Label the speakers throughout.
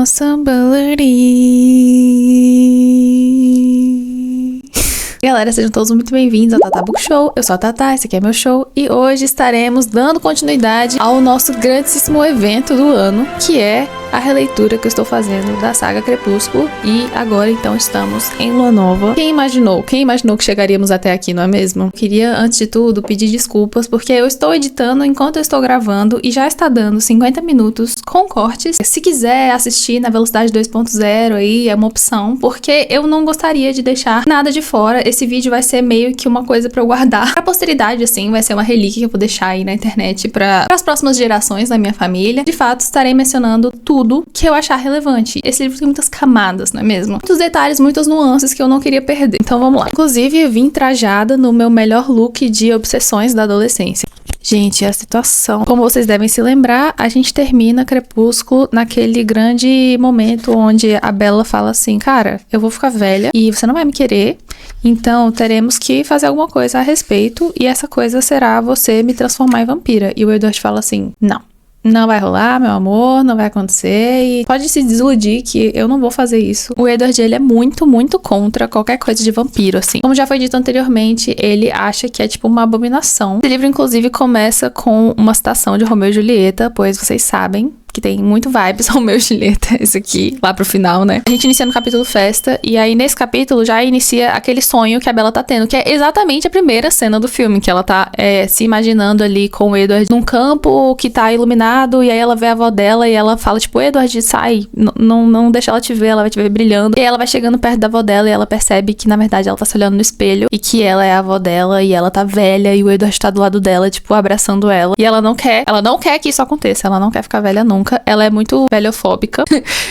Speaker 1: Somebody. Galera, sejam todos muito bem-vindos ao Tata Book Show. Eu sou a Tata, esse aqui é meu show. E hoje estaremos dando continuidade ao nosso grandíssimo evento do ano, que é a releitura que eu estou fazendo da saga Crepúsculo. E agora, então, estamos em Lua Nova. Quem imaginou que chegaríamos até aqui, não é mesmo? Queria, antes de tudo, pedir desculpas, porque eu estou editando enquanto eu estou gravando e já está dando 50 minutos com cortes. Se quiser assistir na velocidade 2.0 aí, é uma opção, porque eu não gostaria de deixar nada de fora. Esse vídeo vai ser meio que uma coisa pra eu guardar pra posteridade, assim, vai ser uma relíquia que eu vou deixar aí na internet para as próximas gerações da minha família. De fato, estarei mencionando tudo que eu achar relevante. Esse livro tem muitas camadas, não é mesmo? Muitos detalhes, muitas nuances que eu não queria perder. Então vamos lá. Inclusive, eu vim trajada no meu melhor look de obsessões da adolescência. Gente, a situação. Como vocês devem se lembrar, a gente termina Crepúsculo naquele grande momento onde a Bella fala assim: cara, eu vou ficar velha e você não vai me querer, então teremos que fazer alguma coisa a respeito, e essa coisa será você me transformar em vampira. E o Edward fala assim: não vai rolar, meu amor, não vai acontecer, e pode se desiludir que eu não vou fazer isso. O Edward, ele é muito, muito contra qualquer coisa de vampiro, assim. Como já foi dito anteriormente, ele acha que é tipo uma abominação. Esse livro, inclusive, começa com uma citação de Romeu e Julieta, pois vocês sabem que tem muito vibes Romeu e Julieta, esse aqui, lá pro final, né? A gente inicia no capítulo Festa, e aí nesse capítulo já inicia aquele sonho que a Bella tá tendo, que é exatamente a primeira cena do filme, que ela tá se imaginando ali com o Edward num campo que tá iluminado, e aí ela vê a avó dela e ela fala, tipo, Edward, sai, não deixa ela te ver, ela vai te ver brilhando. E aí ela vai chegando perto da avó dela e ela percebe que, na verdade, ela tá se olhando no espelho, e que ela é a avó dela, e ela tá velha, e o Edward tá do lado dela, tipo, abraçando ela. E ela não quer que isso aconteça, ela não quer ficar velha nunca. Ela é muito velhofóbica.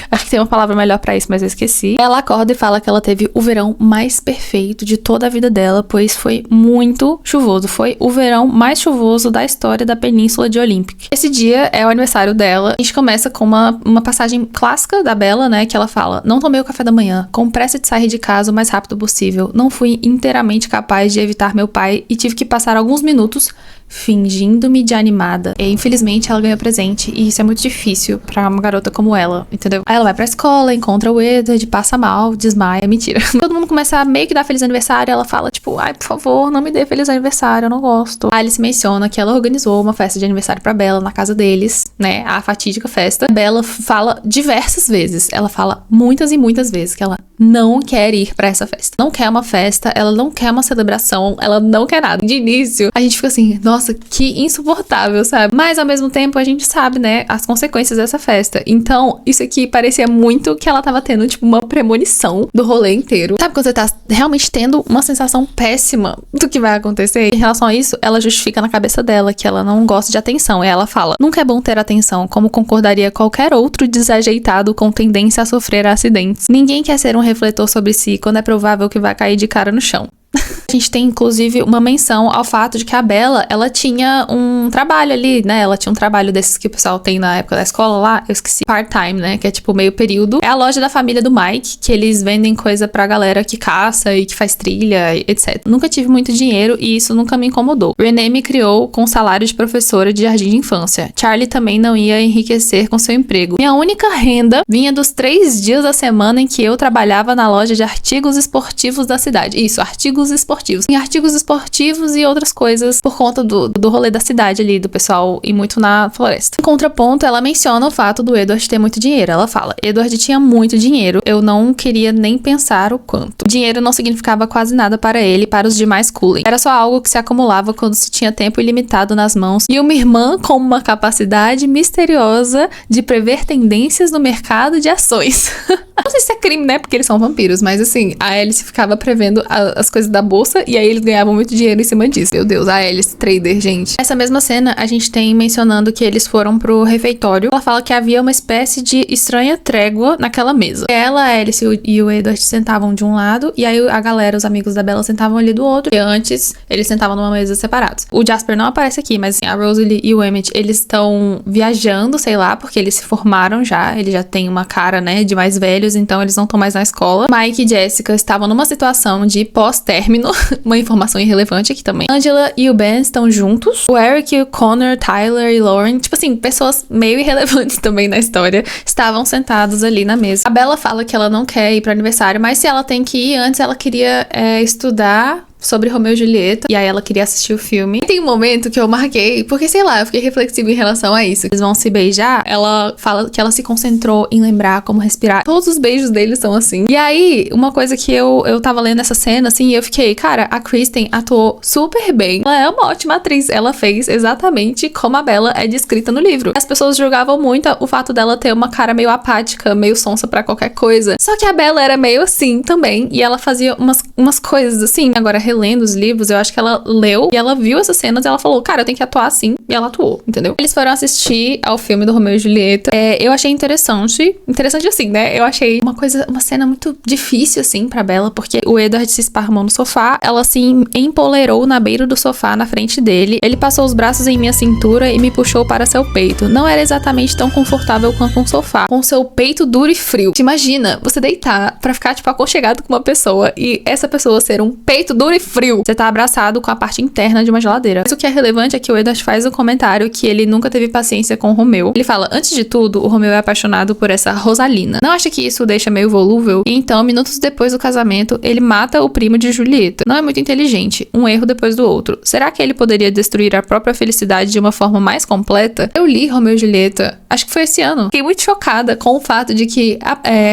Speaker 1: Acho que tem uma palavra melhor pra isso, mas eu esqueci. Ela acorda e fala que ela teve o verão mais perfeito de toda a vida dela, pois foi muito chuvoso. Foi o verão mais chuvoso da história da Península de Olympic. Esse dia é o aniversário dela. A gente começa com uma passagem clássica da Bella, né? Que ela fala: não tomei o café da manhã, com pressa de sair de casa o mais rápido possível. Não fui inteiramente capaz de evitar meu pai e tive que passar alguns minutos fingindo-me de animada. E infelizmente ela ganhou presente, e isso é muito difícil pra uma garota como ela, entendeu? Aí ela vai pra escola, encontra o Edward, passa mal, desmaia, mentira. Todo mundo começa a meio que dar feliz aniversário, ela fala tipo: ai, por favor, não me dê feliz aniversário, eu não gosto. A Alice menciona que ela organizou uma festa de aniversário pra Bella na casa deles, né, a fatídica festa. A Bella fala diversas vezes, ela fala muitas e muitas vezes que ela não quer ir pra essa festa. Não quer uma festa, ela não quer uma celebração, ela não quer nada. De início, a gente fica assim: nossa, que insuportável, sabe? Mas ao mesmo tempo a gente sabe, né, as consequências dessa festa. Então, isso aqui parecia muito que ela tava tendo, tipo, uma premonição do rolê inteiro. Sabe quando você tá realmente tendo uma sensação péssima do que vai acontecer? Em relação a isso, ela justifica na cabeça dela que ela não gosta de atenção. E ela fala: nunca é bom ter atenção, como concordaria qualquer outro desajeitado com tendência a sofrer acidentes. Ninguém quer ser um refletor sobre si quando é provável que vai cair de cara no chão. A gente tem, inclusive, uma menção ao fato de que a Bella, ela tinha um trabalho ali, né? Ela tinha um trabalho desses que o pessoal tem na época da escola lá, eu esqueci, part-time, né? Que é tipo meio período. É a loja da família do Mike, que eles vendem coisa pra galera que caça e que faz trilha, etc. Nunca tive muito dinheiro e isso nunca me incomodou. Renee me criou com salário de professora de jardim de infância. Charlie também não ia enriquecer com seu emprego. Minha única renda vinha dos 3 dias da semana em que eu trabalhava na loja de artigos esportivos da cidade. Isso, artigos esportivos. Em artigos esportivos e outras coisas por conta do rolê da cidade ali, do pessoal ir muito na floresta. Em contraponto, ela menciona o fato do Edward ter muito dinheiro. Ela fala: Edward tinha muito dinheiro, eu não queria nem pensar o quanto. Dinheiro não significava quase nada para ele e para os demais Cullen. Era só algo que se acumulava quando se tinha tempo ilimitado nas mãos e uma irmã com uma capacidade misteriosa de prever tendências no mercado de ações. Não sei se é crime, né? Porque eles são vampiros, mas assim, a Alice ficava prevendo as coisas da bolsa e aí eles ganhavam muito dinheiro em cima disso. Meu Deus, a Alice, trader, gente. Essa mesma cena, a gente tem mencionando que eles foram pro refeitório. Ela fala que havia uma espécie de estranha trégua naquela mesa. Ela, a Alice e o Edward sentavam de um lado, e aí a galera, os amigos da Bella, sentavam ali do outro. E antes, eles sentavam numa mesa separados. O Jasper não aparece aqui, mas assim, a Rosalie e o Emmett, eles estão viajando, sei lá, porque eles se formaram já. Eles já têm uma cara, né, de mais velhos, então eles não estão mais na escola. Mike e Jessica estavam numa situação de pós-término término, uma informação irrelevante aqui também. Angela e o Ben estão juntos. O Eric, o Connor, Tyler e Lauren, tipo assim, pessoas meio irrelevantes também na história, estavam sentados ali na mesa. A Bella fala que ela não quer ir pro aniversário, mas se ela tem que ir, antes ela queria estudar sobre Romeu e Julieta, e aí ela queria assistir o filme. E tem um momento que eu marquei, porque sei lá, eu fiquei reflexiva em relação a isso. Eles vão se beijar, ela fala que ela se concentrou em lembrar como respirar. Todos os beijos deles são assim. E aí, uma coisa que eu tava lendo essa cena, assim, e eu fiquei, cara, a Kristen atuou super bem. Ela é uma ótima atriz. Ela fez exatamente como a Bella é descrita no livro. As pessoas julgavam muito o fato dela ter uma cara meio apática, meio sonsa pra qualquer coisa. Só que a Bella era meio assim também, e ela fazia umas coisas assim. Agora, relendo os livros, eu acho que ela leu e ela viu essas cenas e ela falou, cara, eu tenho que atuar assim. E ela atuou, entendeu? Eles foram assistir ao filme do Romeu e Julieta. Eu achei interessante assim, né? Eu achei uma cena muito difícil, assim, pra Bella, porque o Edward se esparramou no sofá, ela se empolerou na beira do sofá, na frente dele. Ele passou os braços em minha cintura e me puxou para seu peito. Não era exatamente tão confortável quanto um sofá, com seu peito duro e frio. Te imagina, você deitar pra ficar, tipo, aconchegado com uma pessoa e essa pessoa ser um peito duro e frio. Você tá abraçado com a parte interna de uma geladeira. Mas o que é relevante é que o Edward faz o comentário que ele nunca teve paciência com o Romeu. Ele fala, antes de tudo, o Romeu é apaixonado por essa Rosalina. Não acha que isso o deixa meio volúvel? E então, minutos depois do casamento, ele mata o primo de Julieta. Não é muito inteligente. Um erro depois do outro. Será que ele poderia destruir a própria felicidade de uma forma mais completa? Eu li Romeu e Julieta, acho que foi esse ano. Fiquei muito chocada com o fato de que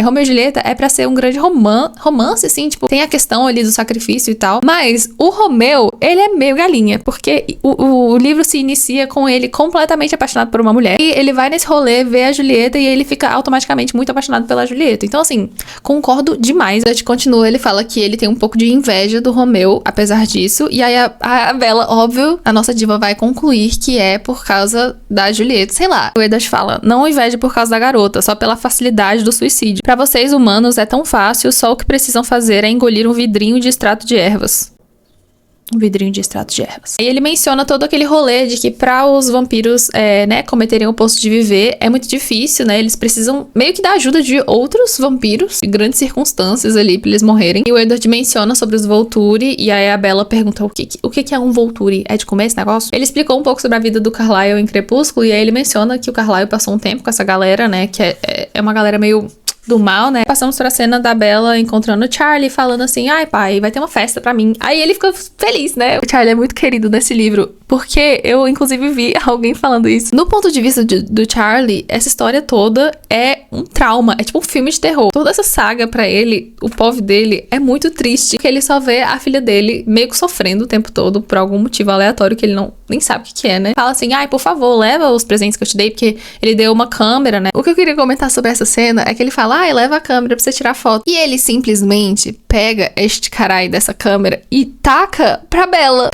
Speaker 1: Romeu e Julieta é pra ser um grande romance, assim, tipo, tem a questão ali do sacrifício e tal, mas o Romeu, ele é meio galinha, porque o livro se inicia com ele completamente apaixonado por uma mulher, e ele vai nesse rolê, vê a Julieta, e ele fica automaticamente muito apaixonado pela Julieta. Então, assim, concordo demais. A gente continua, ele fala que ele tem um pouco de inveja do Romeu, apesar disso, e aí a Bella, óbvio, a nossa diva vai concluir que é por causa da Julieta, sei lá. O Edward fala, não inveja por causa da garota, só pela facilidade do suicídio. Pra vocês humanos é tão fácil, só o que precisam fazer é engolir um vidrinho de extrato de ervas. Um vidrinho de extrato de ervas. E ele menciona todo aquele rolê de que pra os vampiros, né, cometerem o posto de viver, é muito difícil, né? Eles precisam meio que da ajuda de outros vampiros, de grandes circunstâncias ali pra eles morrerem. E o Edward menciona sobre os Volturi, e aí a Bella pergunta o que é um Volturi? É de comer esse negócio? Ele explicou um pouco sobre a vida do Carlyle em Crepúsculo, e aí ele menciona que o Carlyle passou um tempo com essa galera, né, que é uma galera meio do mal, né? Passamos pra cena da Bella encontrando o Charlie, falando assim, ai pai, vai ter uma festa pra mim. Aí ele ficou feliz, né? O Charlie é muito querido nesse livro, porque eu inclusive vi alguém falando isso. No ponto de vista do Charlie, essa história toda é um trauma, é tipo um filme de terror. Toda essa saga pra ele, o povo dele, é muito triste, porque ele só vê a filha dele meio que sofrendo o tempo todo por algum motivo aleatório que ele nem sabe o que é, né? Fala assim, ai, por favor, leva os presentes que eu te dei, porque ele deu uma câmera, né? O que eu queria comentar sobre essa cena é que ele fala, ai, leva a câmera pra você tirar foto. E ele simplesmente pega este caralho dessa câmera e taca pra Bella.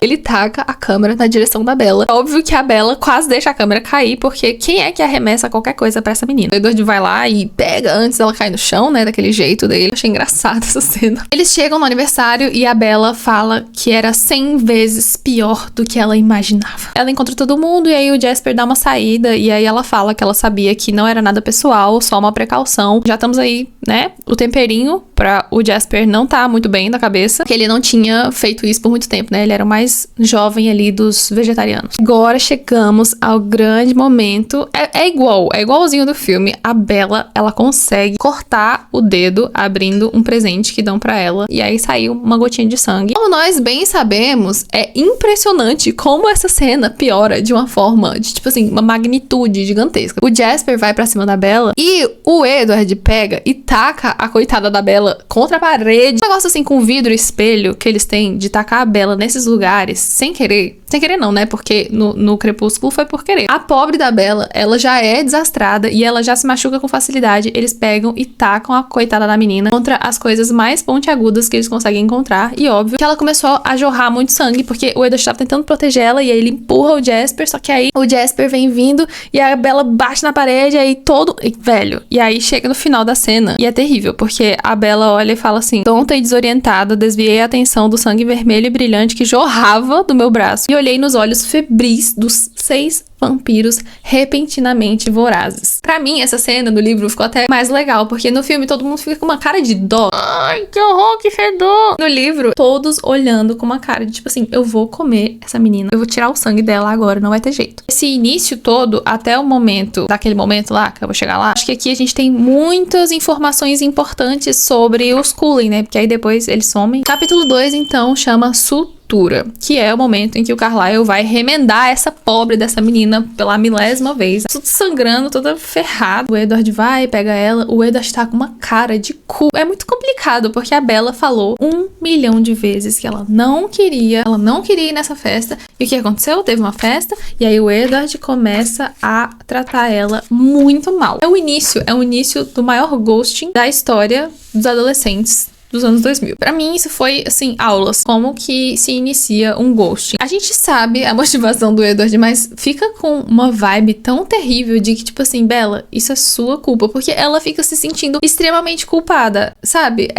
Speaker 1: Ele taca a câmera na direção da Bella. Óbvio que a Bella quase deixa a câmera cair, porque quem é que arremessa qualquer coisa pra essa menina? O Edward vai lá e pega antes dela cair no chão, né? Daquele jeito dele. Eu achei engraçado essa cena. Eles chegam no aniversário e a Bella fala que era 100 vezes pior do que ela imaginava. Ela encontra todo mundo e aí o Jasper dá uma saída e aí ela fala que ela sabia que não era nada pessoal, só uma precaução. Já estamos aí, né? O temperinho pra o Jasper não tá muito bem da cabeça, que ele não tinha feito isso por muito tempo, né? Ele era o mais jovem ali dos vegetarianos. Agora chegamos ao grande momento. É igualzinho do filme. A Bella, ela consegue cortar o dedo abrindo um presente que dão pra ela. E aí saiu uma gotinha de sangue. Como nós bem sabemos, é impressionante como essa cena piora de uma forma, de tipo assim, uma magnitude gigantesca. O Jasper vai pra cima da Bella e o Edward pega e taca a coitada da Bella contra a parede. Um negócio assim com vidro e espelho que eles têm de tacar a Bella nesses lugares sem querer. Sem querer não, né? Porque no Crepúsculo foi por querer. A pobre da Bella, ela já é desastrada e ela já se machuca com facilidade. Eles pegam e tacam a coitada da menina contra as coisas mais pontiagudas que eles conseguem encontrar. E óbvio que ela começou a jorrar muito sangue, porque o Edward estava tentando proteger ela e aí ele empurra o Jasper, só que aí o Jasper vem vindo e a Bella bate na parede, aí todo... Velho. E aí chega no final da cena e é terrível, porque a Bella olha e fala assim, tonta e desorientada, desviei a atenção do sangue vermelho e brilhante que jorrava do meu braço e olhei nos olhos febris dos 6 vampiros repentinamente vorazes. Pra mim, essa cena do livro ficou até mais legal, porque no filme todo mundo fica com uma cara de dó. Ai, que horror, que fedor! No livro, todos olhando com uma cara de tipo assim, eu vou comer essa menina, eu vou tirar o sangue dela agora, não vai ter jeito. Esse início todo, até o momento, daquele momento lá, que eu vou chegar lá, acho que aqui a gente tem muitas informações importantes sobre os Cullen, né? Porque aí depois eles somem. Capítulo 2, então, chama Sutura, que é o momento em que o Carlyle vai remendar essa pobre dessa menina pela milésima vez. Tudo sangrando, toda ferrada. O Edward vai, pega ela. O Edward tá com uma cara de cu. É muito complicado, porque a Bella falou 1 milhão de vezes que ela não queria ir nessa festa. E o que aconteceu? Teve uma festa, e aí o Edward começa a tratar ela muito mal. É o início do maior ghosting da história dos adolescentes dos anos 2000. Pra mim, isso foi, assim, aulas. Como que se inicia um ghosting. A gente sabe a motivação do Edward, mas fica com uma vibe tão terrível de que, tipo assim, Bella, isso é sua culpa. Porque ela fica se sentindo extremamente culpada, sabe?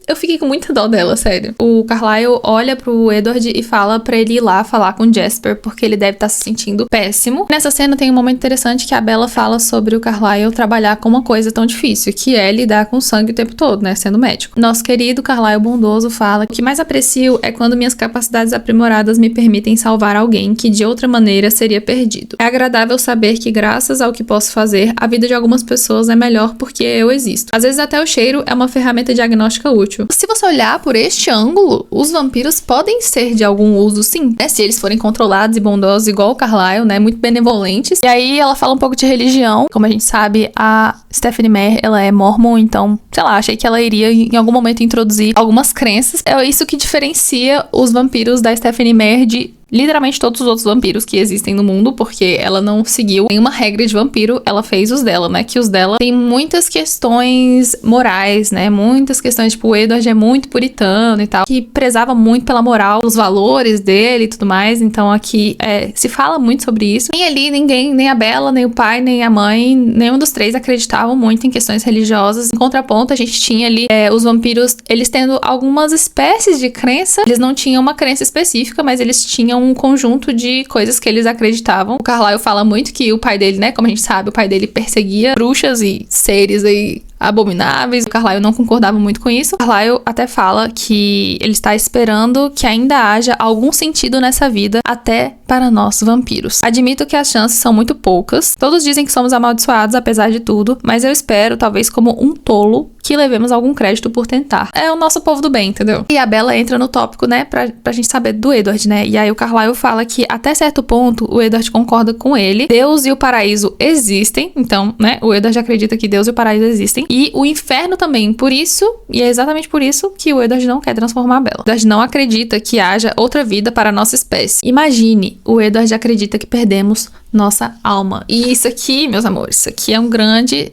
Speaker 1: Eu fiquei com muita dó dela, sério. O Carlyle olha pro Edward e fala pra ele ir lá falar com o Jasper, porque ele deve estar se sentindo péssimo. Nessa cena tem um momento interessante que a Bella fala sobre o Carlyle trabalhar com uma coisa tão difícil, que é lidar com sangue o tempo todo, né? Sendo médico. Nosso querido Carlyle bondoso fala: o que mais aprecio é quando minhas capacidades aprimoradas me permitem salvar alguém que de outra maneira seria perdido. É agradável saber que graças ao que posso fazer, a vida de algumas pessoas é melhor porque eu existo. Às vezes até o cheiro é uma ferramenta diagnóstica útil. Se você olhar por este ângulo, os vampiros podem ser de algum uso, sim, né? Se eles forem controlados e bondosos igual o Carlyle, né? Muito benevolentes. E aí ela fala um pouco de religião. Como a gente sabe, a Stephenie Meyer, ela é mormon, então, sei lá, achei que ela iria em algum momento introduzir algumas crenças. É isso que diferencia os vampiros da Stephenie Meyer de literalmente todos os outros vampiros que existem no mundo, porque ela não seguiu nenhuma regra de vampiro, ela fez os dela, né? Que os dela tem muitas questões morais, né? Muitas questões, tipo, o Edward é muito puritano e tal, que prezava muito pela moral, os valores dele e tudo mais. Então aqui se fala muito sobre isso. Nem ali ninguém, nem a Bella, nem o pai, nem a mãe, nenhum dos três acreditavam muito em questões religiosas. Em contraponto, a gente tinha ali os vampiros, eles tendo algumas espécies de crença. Eles não tinham uma crença específica, mas eles tinham um conjunto de coisas que eles acreditavam. O Carlyle fala muito que o pai dele, né, como a gente sabe, o pai dele perseguia bruxas e seres aí abomináveis. O Carlyle não concordava muito com isso. O Carlyle até fala que ele está esperando que ainda haja algum sentido nessa vida até para nós vampiros. Admito que as chances são muito poucas. Todos dizem que somos amaldiçoados apesar de tudo, mas eu espero, talvez como um tolo, que levemos algum crédito por tentar. É o nosso povo do bem, entendeu? E a Bella entra no tópico, né, pra gente saber do Edward, né? E aí o Carlyle fala que até certo ponto o Edward concorda com ele. Deus e o paraíso existem, então, né, o Edward acredita que Deus e o paraíso existem. E o inferno também, por isso, e é exatamente por isso que o Edward não quer transformar a Bella. O Edward não acredita que haja outra vida para a nossa espécie. Imagine, o Edward acredita que perdemos nossa alma. E isso aqui, meus amores, isso aqui é um grande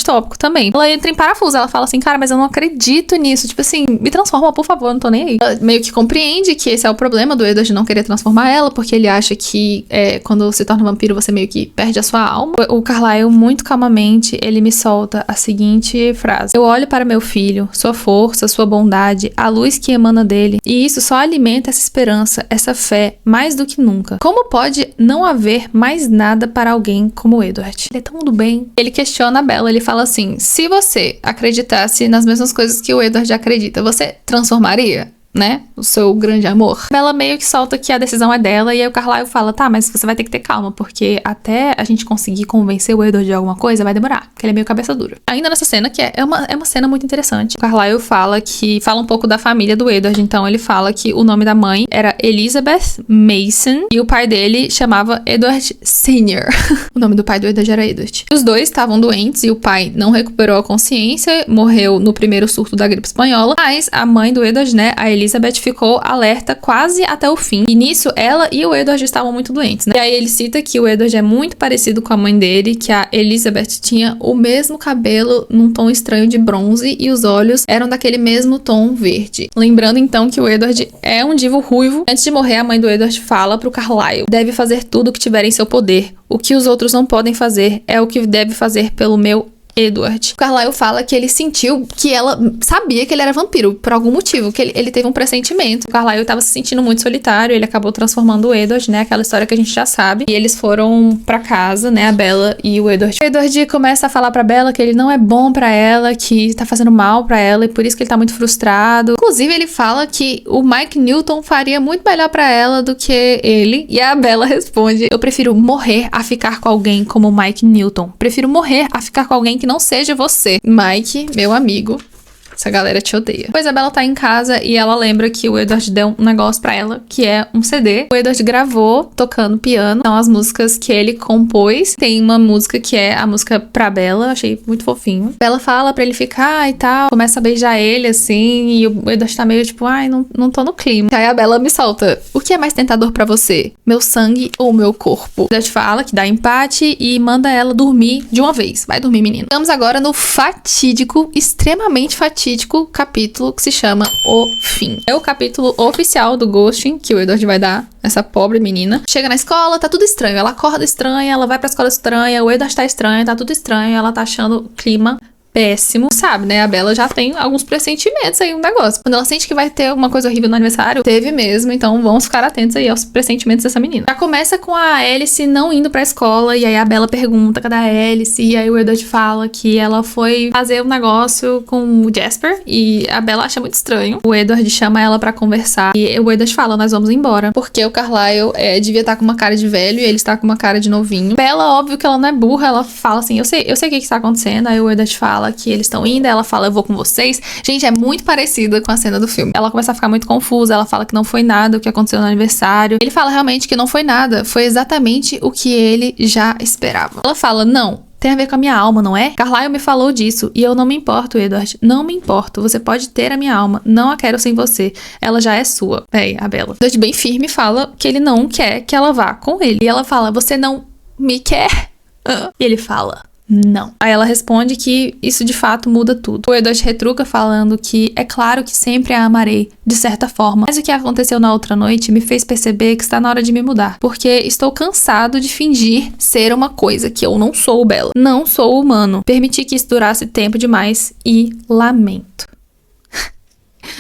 Speaker 1: tópico também. Ela entra em parafuso, ela fala assim, cara, mas eu não acredito nisso. Tipo assim, me transforma, por favor, não tô nem aí. Ela meio que compreende que esse é o problema do Edward não querer transformar ela, porque ele acha que quando se torna vampiro, você meio que perde a sua alma. O Carlyle, muito calmamente, ele me solta a seguinte frase: eu olho para meu filho, sua força, sua bondade, a luz que emana dele, e isso só alimenta essa esperança, essa fé, mais do que nunca. Como pode não haver mais nada para alguém como o Edward? Ele é tão do bem. Ele questiona a Bella, ele fala assim: se você acreditasse nas mesmas coisas que o Edward acredita, você transformaria, né, o seu grande amor? Bella meio que solta que a decisão é dela, e aí o Carlyle fala, tá, mas você vai ter que ter calma, porque até a gente conseguir convencer o Edward de alguma coisa, vai demorar, porque ele é meio cabeça dura. Ainda nessa cena, que é uma cena muito interessante, o Carlyle fala um pouco da família do Edward. Então ele fala que o nome da mãe era Elizabeth Mason, e o pai dele chamava Edward Sr. O nome do pai do Edward era Edward. Os dois estavam doentes, e o pai não recuperou a consciência, morreu no primeiro surto da gripe espanhola, mas a mãe do Edward, né, a Elizabeth, ficou alerta quase até o fim. E nisso, ela e o Edward estavam muito doentes, né? E aí ele cita que o Edward é muito parecido com a mãe dele, que a Elizabeth tinha o mesmo cabelo num tom estranho de bronze e os olhos eram daquele mesmo tom verde. Lembrando então que o Edward é um divo ruivo. Antes de morrer, a mãe do Edward fala pro Carlyle: deve fazer tudo o que tiver em seu poder. O que os outros não podem fazer é o que deve fazer pelo meu Edward. O Carlyle fala que ele sentiu que ela sabia que ele era vampiro, por algum motivo, que ele teve um pressentimento. O Carlyle tava se sentindo muito solitário, ele acabou transformando o Edward, né, aquela história que a gente já sabe. E eles foram pra casa, né, a Bella e o Edward. O Edward começa a falar pra Bella que ele não é bom pra ela, que tá fazendo mal pra ela e por isso que ele tá muito frustrado. Inclusive, ele fala que o Mike Newton faria muito melhor pra ela do que ele. E a Bella responde: eu prefiro morrer a ficar com alguém como o Mike Newton. Prefiro morrer a ficar com alguém que não seja você. Mike, meu amigo, essa galera te odeia. Depois a Bella tá em casa e ela lembra que o Edward deu um negócio pra ela, que é um CD. O Edward gravou tocando piano. São as músicas que ele compôs. Tem uma música que é a música pra Bella. Achei muito fofinho. Bella fala pra ele ficar e tal. Começa a beijar ele, assim. E o Edward tá meio tipo, ai, não tô no clima. Aí a Bella me solta: o que é mais tentador pra você? Meu sangue ou meu corpo? O Edward fala que dá empate e manda ela dormir de uma vez. Vai dormir, menino. Estamos agora no fatídico, extremamente fatídico capítulo que se chama O Fim. É o capítulo oficial do ghosting que o Edward vai dar essa pobre menina. Chega na escola, tá tudo estranho. Ela acorda estranha, ela vai pra escola estranha, o Edward tá estranho, tá tudo estranho, ela tá achando o clima péssimo. Sabe, né? A Bella já tem alguns pressentimentos aí, um negócio. Quando ela sente que vai ter alguma coisa horrível no aniversário, teve mesmo, então vamos ficar atentos aí aos pressentimentos dessa menina. Já começa com a Alice não indo pra escola, e aí a Bella pergunta: cadê a Alice? E aí o Edward fala que ela foi fazer um negócio com o Jasper, e a Bella acha muito estranho. O Edward chama ela pra conversar, e o Edward fala: nós vamos embora, porque o Carlyle devia estar com uma cara de velho, e ele está com uma cara de novinho. Bella, óbvio que ela não é burra, ela fala assim: eu sei o que está acontecendo. Aí o Edward fala que eles estão indo, ela fala: eu vou com vocês. Gente, é muito parecida com a cena do filme. Ela começa a ficar muito confusa, ela fala que não foi nada o que aconteceu no aniversário. Ele fala realmente que não foi nada, foi exatamente o que ele já esperava. Ela fala: não, tem a ver com a minha alma, não é? Carlyle me falou disso e eu não me importo, Edward. Não me importo. Você pode ter a minha alma. Não a quero sem você. Ela já é sua. A Bella. Edward bem firme fala que ele não quer que ela vá com ele. E ela fala: você não me quer? E ele fala: não. Aí ela responde que isso de fato muda tudo. O Edward retruca falando que é claro que sempre a amarei, de certa forma. Mas o que aconteceu na outra noite me fez perceber que está na hora de me mudar. Porque estou cansado de fingir ser uma coisa que eu não sou, Bella. Não sou humano. Permiti que isso durasse tempo demais e lamento.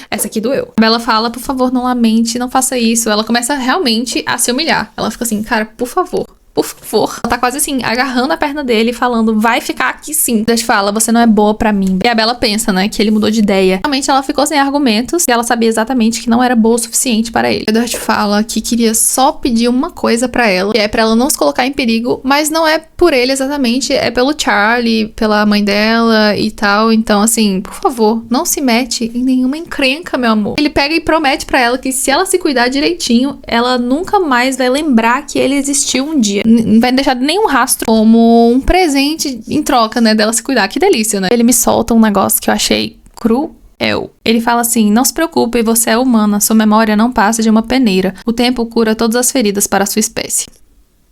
Speaker 1: Essa aqui doeu. A Bella fala: por favor, não lamente, não faça isso. Ela começa realmente a se humilhar. Ela fica assim: cara, por favor. Por favor. Ela tá quase assim, agarrando a perna dele e falando: vai ficar aqui sim. Ele fala: você não é boa pra mim. E a Bella pensa, né, que ele mudou de ideia. Realmente ela ficou sem argumentos e ela sabia exatamente que não era boa o suficiente para ele. Edward fala que queria só pedir uma coisa pra ela, que é pra ela não se colocar em perigo, mas não é por ele exatamente, é pelo Charlie, pela mãe dela e tal. Então, assim, por favor, não se mete em nenhuma encrenca, meu amor. Ele pega e promete pra ela que se ela se cuidar direitinho, ela nunca mais vai lembrar que ele existiu um dia. Não vai deixar nenhum rastro, como um presente em troca, né, dela se cuidar. Que delícia, né? Ele me solta um negócio que eu achei cruel. Ele fala assim: não se preocupe, você é humana, sua memória não passa de uma peneira. O tempo cura todas as feridas para a sua espécie.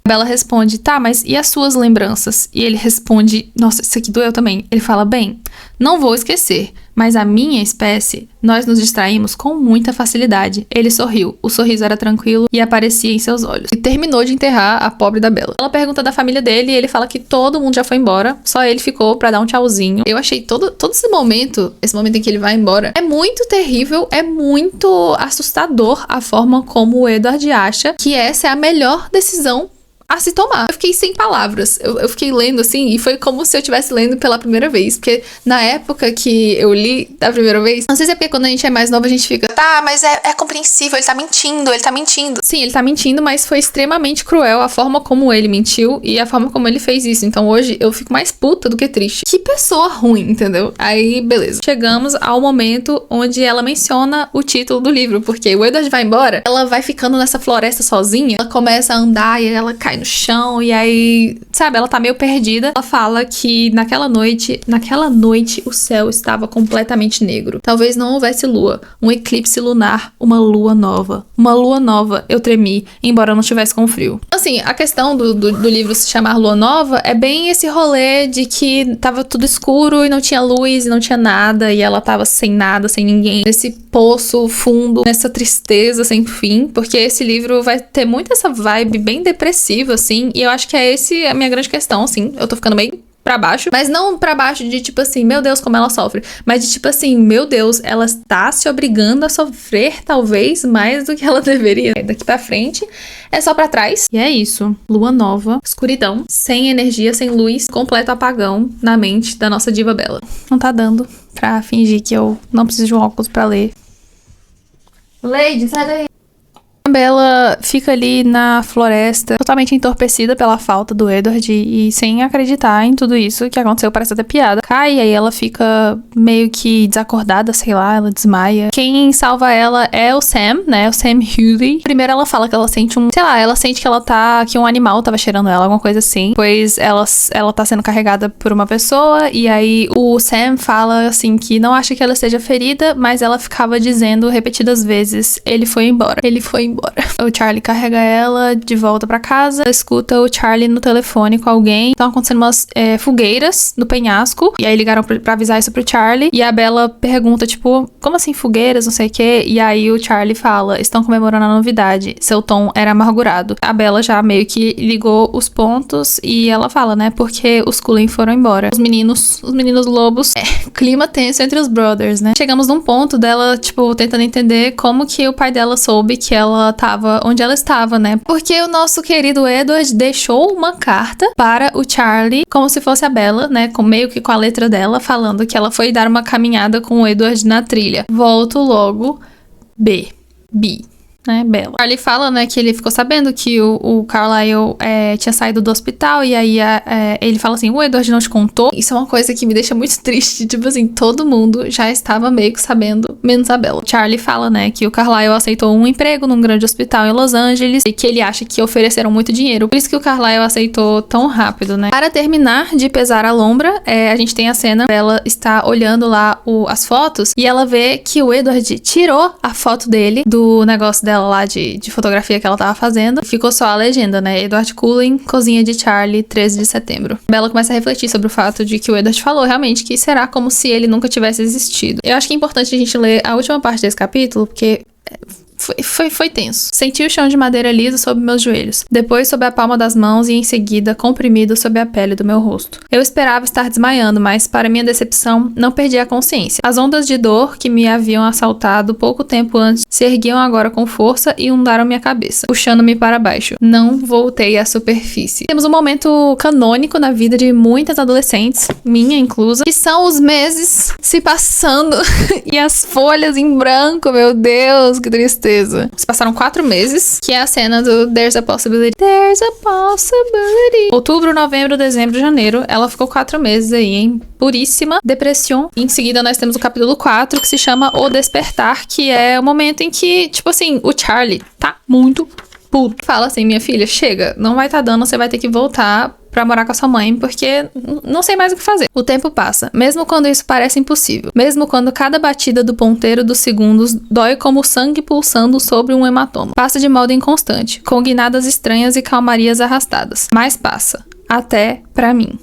Speaker 1: Bella responde: tá, mas e as suas lembranças? E ele responde: nossa, isso aqui doeu também. Ele fala: bem, não vou esquecer, mas a minha espécie, nós nos distraímos com muita facilidade. Ele sorriu, o sorriso era tranquilo e aparecia em seus olhos. E terminou de enterrar a pobre da Bella. Ela pergunta da família dele e ele fala que todo mundo já foi embora, só ele ficou pra dar um tchauzinho. Eu achei todo esse momento em que ele vai embora, é muito terrível, é muito assustador a forma como o Edward acha que essa é a melhor decisão a se tomar. Eu fiquei sem palavras. Eu fiquei lendo assim, e foi como se eu estivesse lendo pela primeira vez. Porque na época que eu li da primeira vez, não sei se é porque quando a gente é mais nova a gente fica: tá, mas é compreensível, ele tá mentindo. Sim, ele tá mentindo, mas foi extremamente cruel a forma como ele mentiu e a forma como ele fez isso. Então hoje eu fico mais puta do que triste. Que pessoa ruim, entendeu? Aí, beleza. Chegamos ao momento onde ela menciona o título do livro, porque o Edward vai embora, ela vai ficando nessa floresta sozinha, ela começa a andar e ela cai no chão, e aí, sabe, ela tá meio perdida. Ela fala que naquela noite o céu estava completamente negro. Talvez não houvesse lua, um eclipse lunar, uma lua nova. Uma lua nova, eu tremi, embora eu não estivesse com frio. Assim, a questão do livro se chamar Lua Nova é bem esse rolê de que tava tudo escuro e não tinha luz e não tinha nada, e ela tava sem nada, sem ninguém, nesse poço fundo, nessa tristeza sem fim, porque esse livro vai ter muito essa vibe bem depressiva, assim, e eu acho que é esse a minha grande questão, assim. Eu tô ficando bem pra baixo, mas não pra baixo de tipo assim, meu Deus, como ela sofre, mas de tipo assim, meu Deus, ela está se obrigando a sofrer talvez mais do que ela deveria. Daqui pra frente é só pra trás. E é isso. Lua nova, escuridão, sem energia, sem luz, completo apagão na mente da nossa diva Bella. Não tá dando pra fingir que eu não preciso de um óculos pra ler. Lady, sai daí. A Bella fica ali na floresta, totalmente entorpecida pela falta do Edward e sem acreditar em tudo isso que aconteceu, parece até piada. Cai e aí ela fica meio que desacordada, sei lá, ela desmaia. Quem salva ela é o Sam, né? O Sam Hewley. Primeiro ela fala que ela sente sei lá, ela sente que um animal tava cheirando ela, alguma coisa assim. Pois ela tá sendo carregada por uma pessoa e aí o Sam fala assim que não acha que ela esteja ferida, mas ela ficava dizendo repetidas vezes, ele foi embora. O Charlie carrega ela de volta pra casa, ela escuta o Charlie no telefone com alguém. Estão acontecendo umas fogueiras no penhasco, e aí ligaram pra avisar isso pro Charlie, e a Bella pergunta, tipo, como assim fogueiras, não sei o quê, e aí o Charlie fala, estão comemorando a novidade, seu tom era amargurado. A Bella já meio que ligou os pontos, e ela fala, né, porque os Cullen foram embora. Os meninos lobos, clima tenso entre os brothers, né. Chegamos num ponto dela, tipo, tentando entender como que o pai dela soube que ela tava onde ela estava, né? Porque o nosso querido Edward deixou uma carta para o Charlie, como se fosse a Bella, né? Meio que com a letra dela, falando que ela foi dar uma caminhada com o Edward na trilha. Volto logo, B. Né, Bella. Charlie fala, né, que ele ficou sabendo que o Carlisle tinha saído do hospital e aí ele fala assim, o Edward não te contou? Isso é uma coisa que me deixa muito triste, tipo assim, todo mundo já estava meio que sabendo, menos a Bella. Charlie fala, né, que o Carlisle aceitou um emprego num grande hospital em Los Angeles e que ele acha que ofereceram muito dinheiro, por isso que o Carlisle aceitou tão rápido, né. Para terminar de pesar a lombra, a gente tem a cena, Bella está olhando lá as fotos e ela vê que o Edward tirou a foto dele do negócio dela lá de fotografia que ela tava fazendo. Ficou só a legenda, né? Edward Cullen, cozinha de Charlie, 13 de setembro. Bella começa a refletir sobre o fato de que o Edward falou realmente que será como se ele nunca tivesse existido. Eu acho que é importante a gente ler a última parte desse capítulo, porque foi tenso. Senti o chão de madeira liso sob meus joelhos, depois sob a palma das mãos e em seguida comprimido sob a pele do meu rosto. Eu esperava estar desmaiando, mas para minha decepção, não perdi a consciência. As ondas de dor que me haviam assaltado pouco tempo antes se erguiam agora com força e inundaram minha cabeça, puxando-me para baixo. Não voltei à superfície. Temos um momento canônico na vida de muitas adolescentes, minha inclusa, que são os meses se passando e as folhas em branco, meu Deus, que tristeza. Se passaram 4 meses, que é a cena do There's a Possibility. There's a Possibility. Outubro, novembro, dezembro, janeiro. Ela ficou 4 meses aí em puríssima depressão. Em seguida, nós temos o capítulo 4, que se chama O Despertar, que é o momento em que, tipo assim, o Charlie tá muito puto. Fala assim, minha filha, chega, não vai tá dando, você vai ter que voltar pra morar com a sua mãe, porque não sei mais o que fazer. O tempo passa, mesmo quando isso parece impossível. Mesmo quando cada batida do ponteiro dos segundos dói como sangue pulsando sobre um hematoma. Passa de modo inconstante, com guinadas estranhas e calmarias arrastadas. Mas passa. Até pra mim.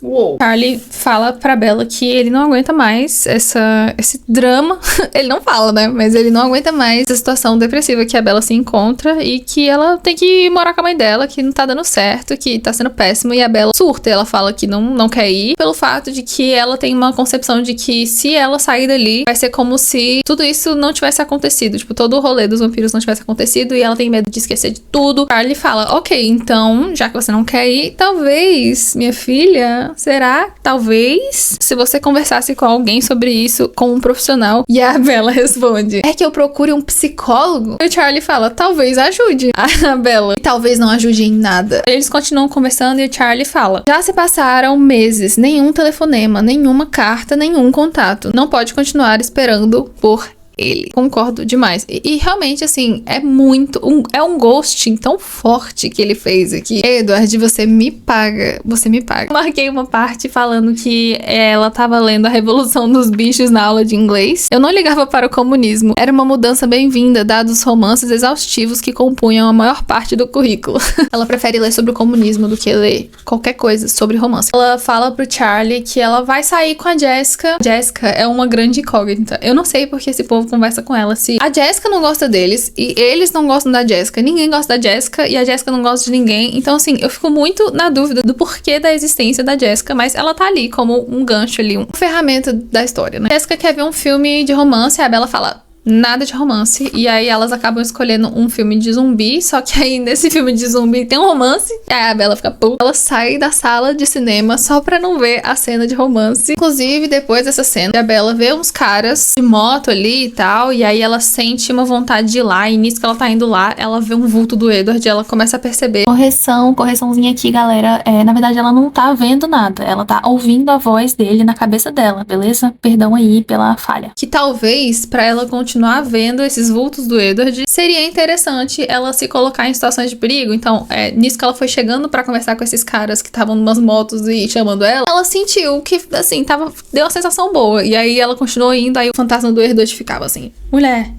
Speaker 1: Uou. Charlie fala pra Bella que ele não aguenta mais esse drama. Ele não fala, né? Mas ele não aguenta mais essa situação depressiva que a Bella se encontra e que ela tem que morar com a mãe dela, que não tá dando certo, que tá sendo péssimo. E a Bella surta. Ela fala que não quer ir pelo fato de que ela tem uma concepção de que se ela sair dali, vai ser como se tudo isso não tivesse acontecido. Tipo, todo o rolê dos vampiros não tivesse acontecido e ela tem medo de esquecer de tudo. Charlie fala, ok, então, já que você não quer ir, talvez, minha filha... Será? Talvez. Se você conversasse com alguém sobre isso, com um profissional. E a Bella responde, é que eu procure um psicólogo? E o Charlie fala, talvez ajude a Bella. E talvez não ajude em nada. Eles continuam conversando e o Charlie fala, já se passaram meses, nenhum telefonema, nenhuma carta, nenhum contato. Não pode continuar esperando por ele. Concordo demais. E realmente, assim, é muito... é um ghosting tão forte que ele fez aqui. Edward, você me paga. Você me paga. Marquei uma parte falando que ela tava lendo A Revolução dos Bichos na aula de inglês. Eu não ligava para o comunismo. Era uma mudança bem-vinda, dados os romances exaustivos que compunham a maior parte do currículo. Ela prefere ler sobre o comunismo do que ler qualquer coisa sobre romance. Ela fala pro Charlie que ela vai sair com a Jessica. Jessica é uma grande incógnita. Eu não sei porque esse povo Bella conversa com ela se a Jessica não gosta deles e eles não gostam da Jessica, ninguém gosta da Jessica e a Jessica não gosta de ninguém. Então, assim, eu fico muito na dúvida do porquê da existência da Jessica, mas ela tá ali como um gancho ali, uma ferramenta da história, né? Jessica quer ver um filme de romance e a Bella fala: nada de romance. E aí elas acabam escolhendo um filme de zumbi, só que aí nesse filme de zumbi tem um romance. E aí a Bella fica puta. Ela sai da sala de cinema só pra não ver a cena de romance. Inclusive, depois dessa cena, a Bella vê uns caras de moto ali e tal, e aí ela sente uma vontade de ir lá, e nisso que ela tá indo lá, ela vê um vulto do Edward e ela começa a perceber. Correçãozinha aqui, galera. Na verdade, ela não tá vendo nada. Ela tá ouvindo a voz dele na cabeça dela, beleza? Perdão aí pela falha. Que talvez, pra ela continuar vendo esses vultos do Edward, seria interessante ela se colocar em situações de perigo. Então, nisso que ela foi chegando pra conversar com esses caras que estavam numas motos e chamando ela sentiu que, assim, deu uma sensação boa. E aí ela continuou indo, aí o fantasma do Edward ficava assim: mulher,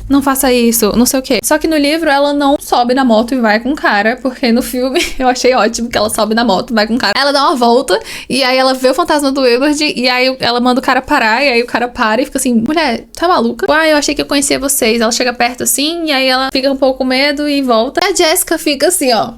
Speaker 1: não faça isso, não sei o quê. Só que no livro ela não sobe na moto e vai com o cara, porque no filme eu achei ótimo que ela sobe na moto, vai com o cara. Ela dá uma volta e aí ela vê o fantasma do Edward e aí ela manda o cara parar e aí o cara para e fica assim: mulher, tá maluca? Eu achei que eu conhecia vocês. Ela chega perto assim e aí ela fica um pouco com medo e volta. E a Jessica fica assim, ó.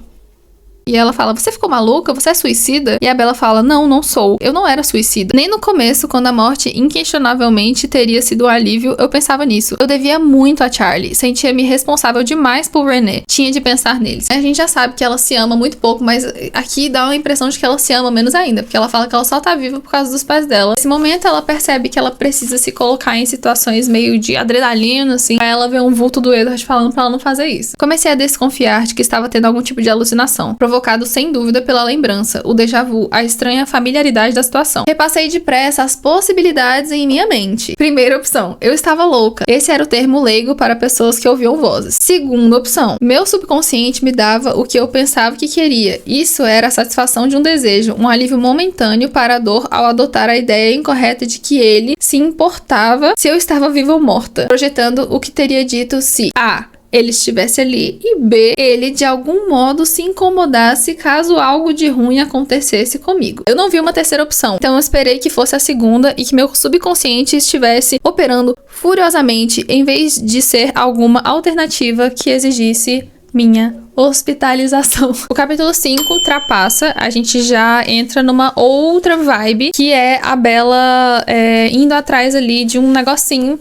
Speaker 1: E ela fala: você ficou maluca? Você é suicida? E a Bella fala: não, não sou. Eu não era suicida. Nem no começo, quando a morte inquestionavelmente teria sido um alívio, eu pensava nisso. Eu devia muito a Charlie. Sentia-me responsável demais por Renee. Tinha de pensar neles. A gente já sabe que ela se ama muito pouco, mas aqui dá uma impressão de que ela se ama menos ainda, porque ela fala que ela só tá viva por causa dos pais dela. Nesse momento, ela percebe que ela precisa se colocar em situações meio de adrenalina, assim. Aí ela vê um vulto do Edward falando pra ela não fazer isso. Comecei a desconfiar de que estava tendo algum tipo de alucinação, provocado sem dúvida pela lembrança, o déjà vu, a estranha familiaridade da situação. Repassei depressa as possibilidades em minha mente. Primeira opção: eu estava louca. Esse era o termo leigo para pessoas que ouviam vozes. Segunda opção: meu subconsciente me dava o que eu pensava que queria. Isso era a satisfação de um desejo, um alívio momentâneo para a dor ao adotar a ideia incorreta de que ele se importava se eu estava viva ou morta, projetando o que teria dito se A, ele estivesse ali, e B, ele de algum modo se incomodasse caso algo de ruim acontecesse comigo. Eu não vi uma terceira opção, então eu esperei que fosse a segunda e que meu subconsciente estivesse operando furiosamente em vez de ser alguma alternativa que exigisse minha hospitalização. O capítulo 5 ultrapassa, a gente já entra numa outra vibe, que é a Bella indo atrás ali de um negocinho,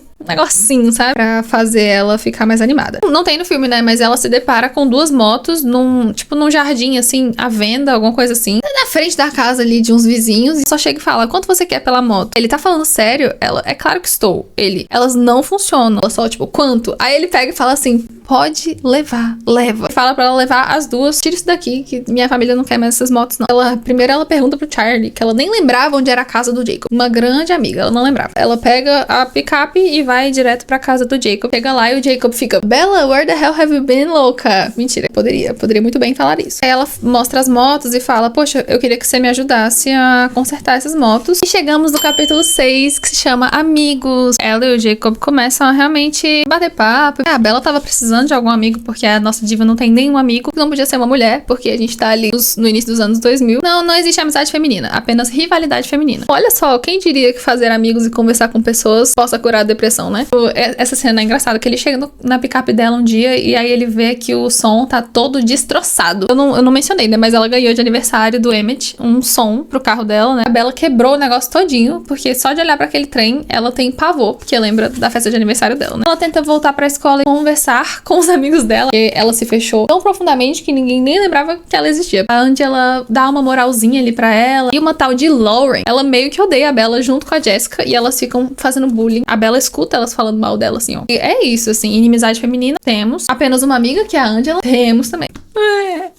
Speaker 1: sabe? Pra fazer ela ficar mais animada. Não tem no filme, né? Mas ela se depara com duas motos num jardim, assim, à venda, alguma coisa assim. Na frente da casa ali de uns vizinhos. E só chega e fala: quanto você quer pela moto? Ele tá falando sério? Ela: é claro que estou. Elas não funcionam. Ela só, tipo, quanto? Aí ele pega e fala assim: pode levar, leva. Fala pra ela levar as duas. Tira isso daqui, que minha família não quer mais essas motos, não. Primeiro ela pergunta pro Charlie, que ela nem lembrava onde era a casa do Jacob. Uma grande amiga, ela não lembrava. Ela pega a picape e vai direto pra casa do Jacob. Chega lá e o Jacob fica: Bella, where the hell have you been, louca? Mentira, poderia muito bem falar isso. Aí ela mostra as motos e fala: poxa, eu queria que você me ajudasse a consertar essas motos. E chegamos no capítulo 6, que se chama Amigos. Ela e o Jacob começam a realmente bater papo. A Bella tava precisando de algum amigo, porque a nossa diva não tem nenhum amigo. Não podia ser uma mulher, porque a gente tá ali no início dos anos 2000. Não existe amizade feminina, apenas rivalidade feminina. Olha só, quem diria que fazer amigos e conversar com pessoas possa curar a depressão, né? Essa cena é engraçada, que ele chega na picape dela um dia e aí ele vê que o som tá todo destroçado. Eu não mencionei, né? Mas ela ganhou de aniversário do Emmett um som pro carro dela, né? A Bella quebrou o negócio todinho, porque só de olhar pra aquele trem, ela tem pavor, porque lembra da festa de aniversário dela, né? Ela tenta voltar pra escola e conversar com os amigos dela, porque ela se fechou tão profundamente que ninguém nem lembrava que ela existia. A Angela dá uma moralzinha ali pra ela, e uma tal de Lauren, ela meio que odeia a Bella junto com a Jessica, e elas ficam fazendo bullying. A Bella escuta elas falando mal dela, assim, ó. E é isso, assim, inimizade feminina, temos. Apenas uma amiga, que é a Angela, temos também.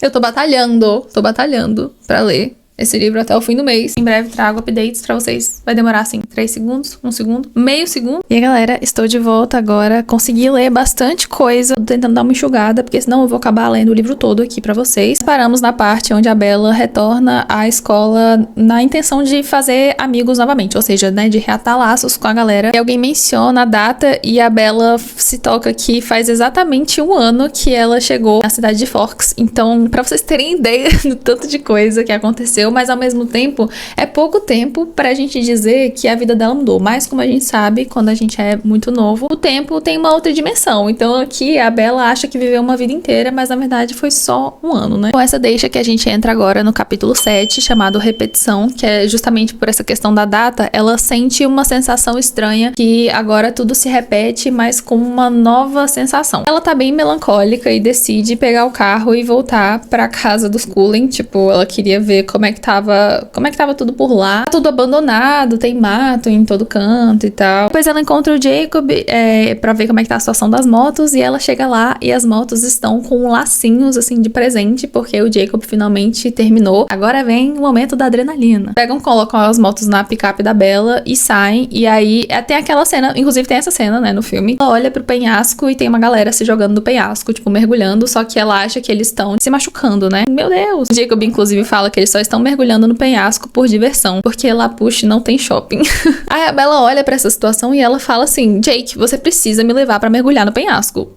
Speaker 1: Eu tô batalhando pra ler esse livro até o fim do mês. Em breve trago updates pra vocês. Vai demorar, assim, 3 segundos, 1 segundo, meio segundo. E aí, galera, estou de volta agora. Consegui ler bastante coisa. Tô tentando dar uma enxugada, porque senão eu vou acabar lendo o livro todo aqui pra vocês. Paramos na parte onde a Bella retorna à escola na intenção de fazer amigos novamente. Ou seja, né, de reatar laços com a galera. E alguém menciona a data e a Bella se toca que faz exatamente 1 ano que ela chegou na cidade de Forks. Então, pra vocês terem ideia do tanto de coisa que aconteceu aconteceu, mas ao mesmo tempo é pouco tempo pra gente dizer que a vida dela mudou. Mas como a gente sabe, quando a gente é muito novo, o tempo tem uma outra dimensão. Então aqui a Bella acha que viveu uma vida inteira, mas na verdade foi só um ano, né? Com essa deixa que a gente entra agora no capítulo 7, chamado Repetição, que é justamente por essa questão da data, ela sente uma sensação estranha, que agora tudo se repete, mas com uma nova sensação. Ela tá bem melancólica e decide pegar o carro e voltar pra casa dos Cullen. Tipo, ela queria ver como é que tava tudo por lá. Tá tudo abandonado, tem mato em todo canto e tal. Depois ela encontra o Jacob pra ver como é que tá a situação das motos, e ela chega lá e as motos estão com lacinhos, assim, de presente, porque o Jacob finalmente terminou. Agora vem o momento da adrenalina. Pegam, colocam as motos na picape da Bella e saem, e aí tem aquela cena, inclusive tem essa cena, né, no filme. Ela olha pro penhasco e tem uma galera se jogando do penhasco, tipo, mergulhando, só que ela acha que eles estão se machucando, né? Meu Deus! O Jacob, inclusive, fala que eles só estão mergulhando no penhasco por diversão, porque Lapush não tem shopping. Aí a Bella olha pra essa situação e ela fala assim: Jake, você precisa me levar pra mergulhar no penhasco.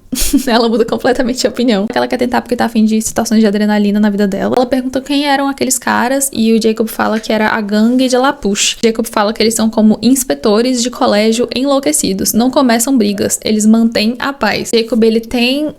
Speaker 1: Ela muda completamente de opinião. Ela quer tentar porque tá afim de situações de adrenalina na vida dela. Ela pergunta quem eram aqueles caras e o Jacob fala que era a gangue de Lapush. Jacob fala que eles são como inspetores de colégio enlouquecidos. Não começam brigas, eles mantêm a paz. Jacob, ele tem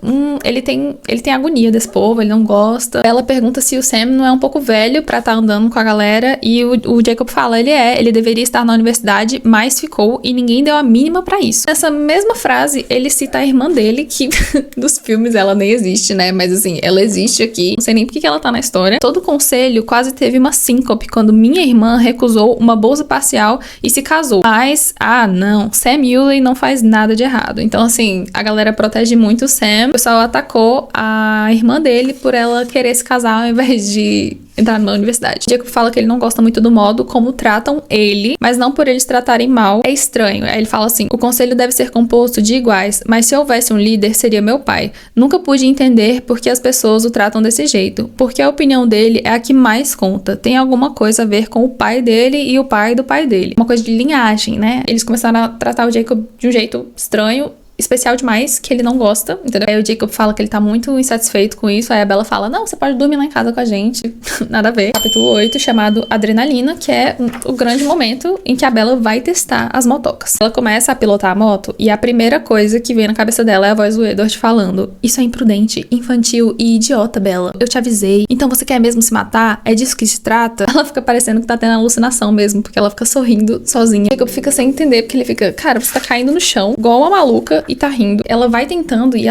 Speaker 1: agonia desse povo, ele não gosta. Ela pergunta se o Sam não é um pouco velho pra tá andando com a galera, e o Jacob fala, ele deveria estar na universidade, mas ficou e ninguém deu a mínima pra isso. Nessa mesma frase, ele cita a irmã dele, que dos filmes ela nem existe, né? Mas assim, ela existe aqui. Não sei nem porque que ela tá na história. Todo o conselho quase teve uma síncope quando minha irmã recusou uma bolsa parcial e se casou. Mas, não, Sam Hewley não faz nada de errado. Então, assim, a galera protege muito o Sam. O pessoal atacou a irmã dele por ela querer se casar ao invés de entrar numa universidade. Jacob fala que ele não gosta muito do modo como tratam ele, mas não por eles tratarem mal. É estranho. Aí ele fala assim: o conselho deve ser composto de iguais, mas se houvesse um líder, seria meu pai. Nunca pude entender por que as pessoas o tratam desse jeito, porque a opinião dele é a que mais conta. Tem alguma coisa a ver com o pai dele e o pai do pai dele. Uma coisa de linhagem, né? Eles começaram a tratar o Jacob de um jeito estranho, especial demais, que ele não gosta, entendeu? Aí o Jacob fala que ele tá muito insatisfeito com isso, aí a Bella fala, não, você pode dormir lá em casa com a gente. Nada a ver. Capítulo 8, chamado Adrenalina, que é o grande momento em que a Bella vai testar as motocas. Ela começa a pilotar a moto, e a primeira coisa que vem na cabeça dela é a voz do Edward falando: isso é imprudente, infantil e idiota, Bella. Eu te avisei. Então você quer mesmo se matar? É disso que se trata? Ela fica parecendo que tá tendo alucinação mesmo, porque ela fica sorrindo sozinha. O Jacob fica sem entender, porque ele fica, cara, você tá caindo no chão, igual uma maluca, e tá rindo. Ela vai tentando, e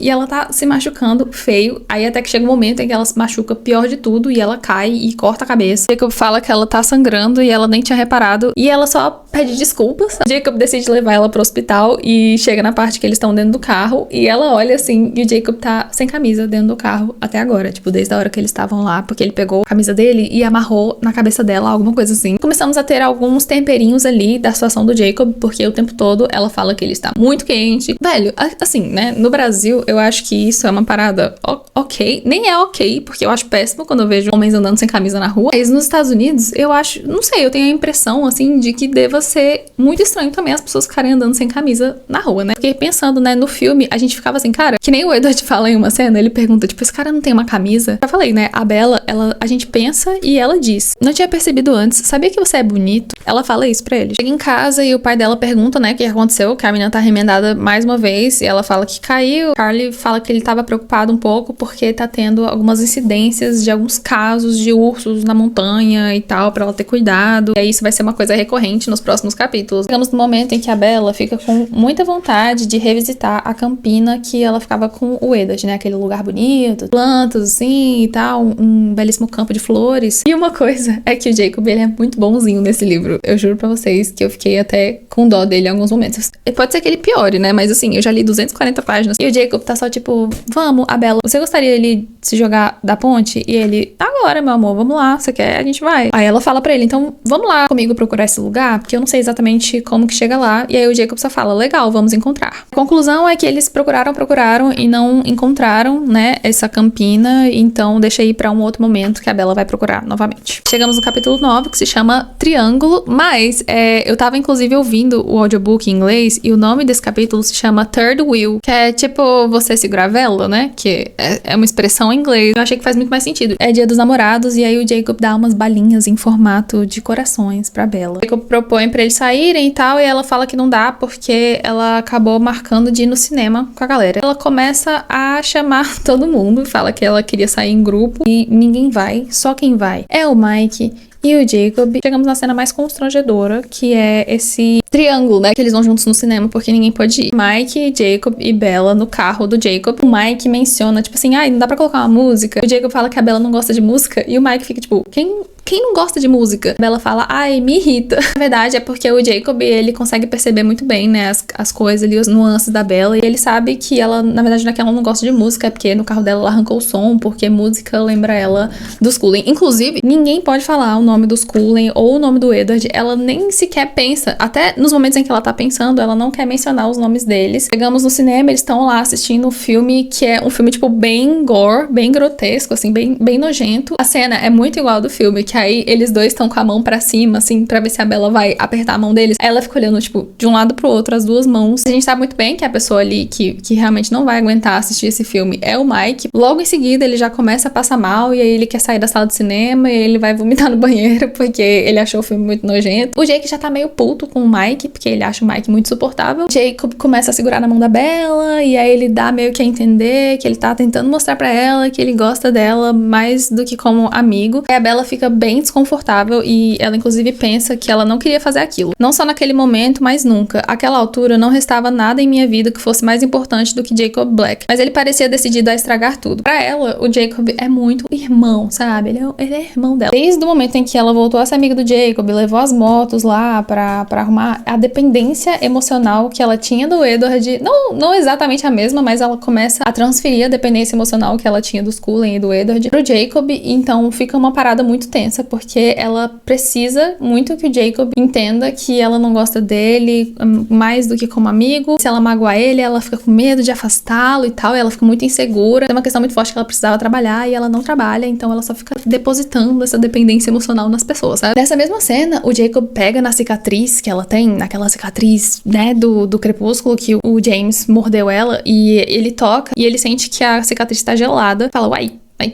Speaker 1: ela tá se machucando feio. Aí até que chega um momento em que ela se machuca pior de tudo, e ela cai e corta a cabeça. Jacob fala que ela tá sangrando e ela nem tinha reparado, e ela só pede desculpas. Jacob decide levar ela pro hospital e chega na parte que eles estão dentro do carro, e ela olha assim, e o Jacob tá sem camisa dentro do carro até agora, tipo, desde a hora que eles estavam lá, porque ele pegou a camisa dele e amarrou na cabeça dela, alguma coisa assim. Começamos a ter alguns temperinhos ali da situação do Jacob, porque o tempo todo ela fala que ele está muito quente. Velho, assim, né, no Brasil eu acho que isso é uma parada ok, nem é ok, porque eu acho péssimo quando eu vejo homens andando sem camisa na rua, mas nos Estados Unidos eu acho, não sei, eu tenho a impressão, assim, de que deva ser muito estranho também as pessoas ficarem andando sem camisa na rua, né, porque pensando, né, no filme, a gente ficava assim, cara, que nem o Edward fala em uma cena, ele pergunta, tipo, esse cara não tem uma camisa? Eu falei, né, a Bella, a gente pensa e ela diz, não tinha percebido antes, sabia que você é bonito? Ela fala isso pra ele. Chega em casa e o pai dela pergunta, né, o que aconteceu, que a menina tá remendada mais uma vez, e ela fala que caiu. Carly fala que ele tava preocupado um pouco porque tá tendo algumas incidências de alguns casos de ursos na montanha e tal, pra ela ter cuidado. E aí isso vai ser uma coisa recorrente nos próximos capítulos. Chegamos no momento em que a Bella fica com muita vontade de revisitar a campina que ela ficava com o Edward, né, aquele lugar bonito, plantas assim e tal, um belíssimo campo de flores. E uma coisa é que o Jacob, ele é muito bonzinho nesse livro. Eu juro pra vocês que eu fiquei até com dó dele em alguns momentos. Pode ser que ele piore, né, mas assim, eu já li 240 páginas e o Jacob tá só tipo, vamos, a Bella, você gostaria de se jogar da ponte? E ele, agora, meu amor, vamos lá, você quer? A gente vai. Aí ela fala pra ele, então vamos lá comigo procurar esse lugar, porque eu não sei exatamente como que chega lá. E aí o Jacob só fala, legal, vamos encontrar. A conclusão é que eles procuraram e não encontraram, né, essa campina, então deixa aí pra um outro momento que a Bella vai procurar novamente. Chegamos no capítulo 9, que se chama Triângulo Mas eu tava inclusive ouvindo o audiobook em inglês e o nome desse capítulo se chama Third Wheel, que é tipo você segurar a vela, né? Que é uma expressão em inglês. Eu achei que faz muito mais sentido. É Dia dos Namorados e aí o Jacob dá umas balinhas em formato de corações pra Bella. O Jacob propõe pra eles saírem e tal, e ela fala que não dá porque ela acabou marcando de ir no cinema com a galera. Ela começa a chamar todo mundo, fala que ela queria sair em grupo e ninguém vai, só quem vai é o Mike e o Jacob. Chegamos na cena mais constrangedora, que é esse triângulo, né? Que eles vão juntos no cinema porque ninguém pode ir. Mike, Jacob e Bella no carro do Jacob. O Mike menciona, tipo assim, não dá pra colocar uma música. O Jacob fala que a Bella não gosta de música e o Mike fica tipo, quem não gosta de música? A Bella fala, me irrita. Na verdade, é porque o Jacob, ele consegue perceber muito bem, né, as coisas ali, os nuances da Bella. E ele sabe que ela, na verdade, não é que ela não gosta de música, é porque no carro dela ela arrancou o som, porque música lembra ela dos Cullen. Inclusive, ninguém pode falar o nome dos Cullen ou o nome do Edward. Ela nem sequer pensa. Até nos momentos em que ela tá pensando, ela não quer mencionar os nomes deles. Chegamos no cinema, eles estão lá assistindo um filme que é um filme, tipo, bem gore, bem grotesco, assim, bem nojento. A cena é muito igual ao do filme, que aí eles dois estão com a mão pra cima, assim, pra ver se a Bella vai apertar a mão deles. Ela fica olhando, tipo, de um lado pro outro, as duas mãos. A gente sabe muito bem que a pessoa ali que realmente não vai aguentar assistir esse filme é o Mike. Logo em seguida, ele já começa a passar mal e aí ele quer sair da sala de cinema e ele vai vomitar no banheiro porque ele achou o filme muito nojento. O Jake já tá meio puto com o Mike, porque ele acha o Mike muito insuportável. Jacob começa a segurar na mão da Bella e aí ele dá meio que a entender que ele tá tentando mostrar pra ela que ele gosta dela mais do que como amigo. E a Bella fica bem desconfortável e ela inclusive pensa que ela não queria fazer aquilo. Não só naquele momento, mas nunca. Àquela altura não restava nada em minha vida que fosse mais importante do que Jacob Black. Mas ele parecia decidido a estragar tudo. Pra ela, o Jacob é muito irmão, sabe? Ele é irmão dela. Desde o momento em que ela voltou a ser amiga do Jacob, levou as motos lá pra arrumar a dependência emocional que ela tinha do Edward. Não exatamente a mesma, mas ela começa a transferir a dependência emocional que ela tinha dos Cullen e do Edward pro Jacob. Então fica uma parada muito tensa, porque ela precisa muito que o Jacob entenda que ela não gosta dele mais do que como amigo. Se ela magoar ele, ela fica com medo de afastá-lo e tal, e ela fica muito insegura. Tem uma questão muito forte que ela precisava trabalhar e ela não trabalha, então ela só fica depositando essa dependência emocional nas pessoas, sabe? Nessa mesma cena, o Jacob pega na cicatriz que ela tem, naquela cicatriz, né, do crepúsculo, que o James mordeu ela, e ele toca e ele sente que a cicatriz tá gelada. Fala,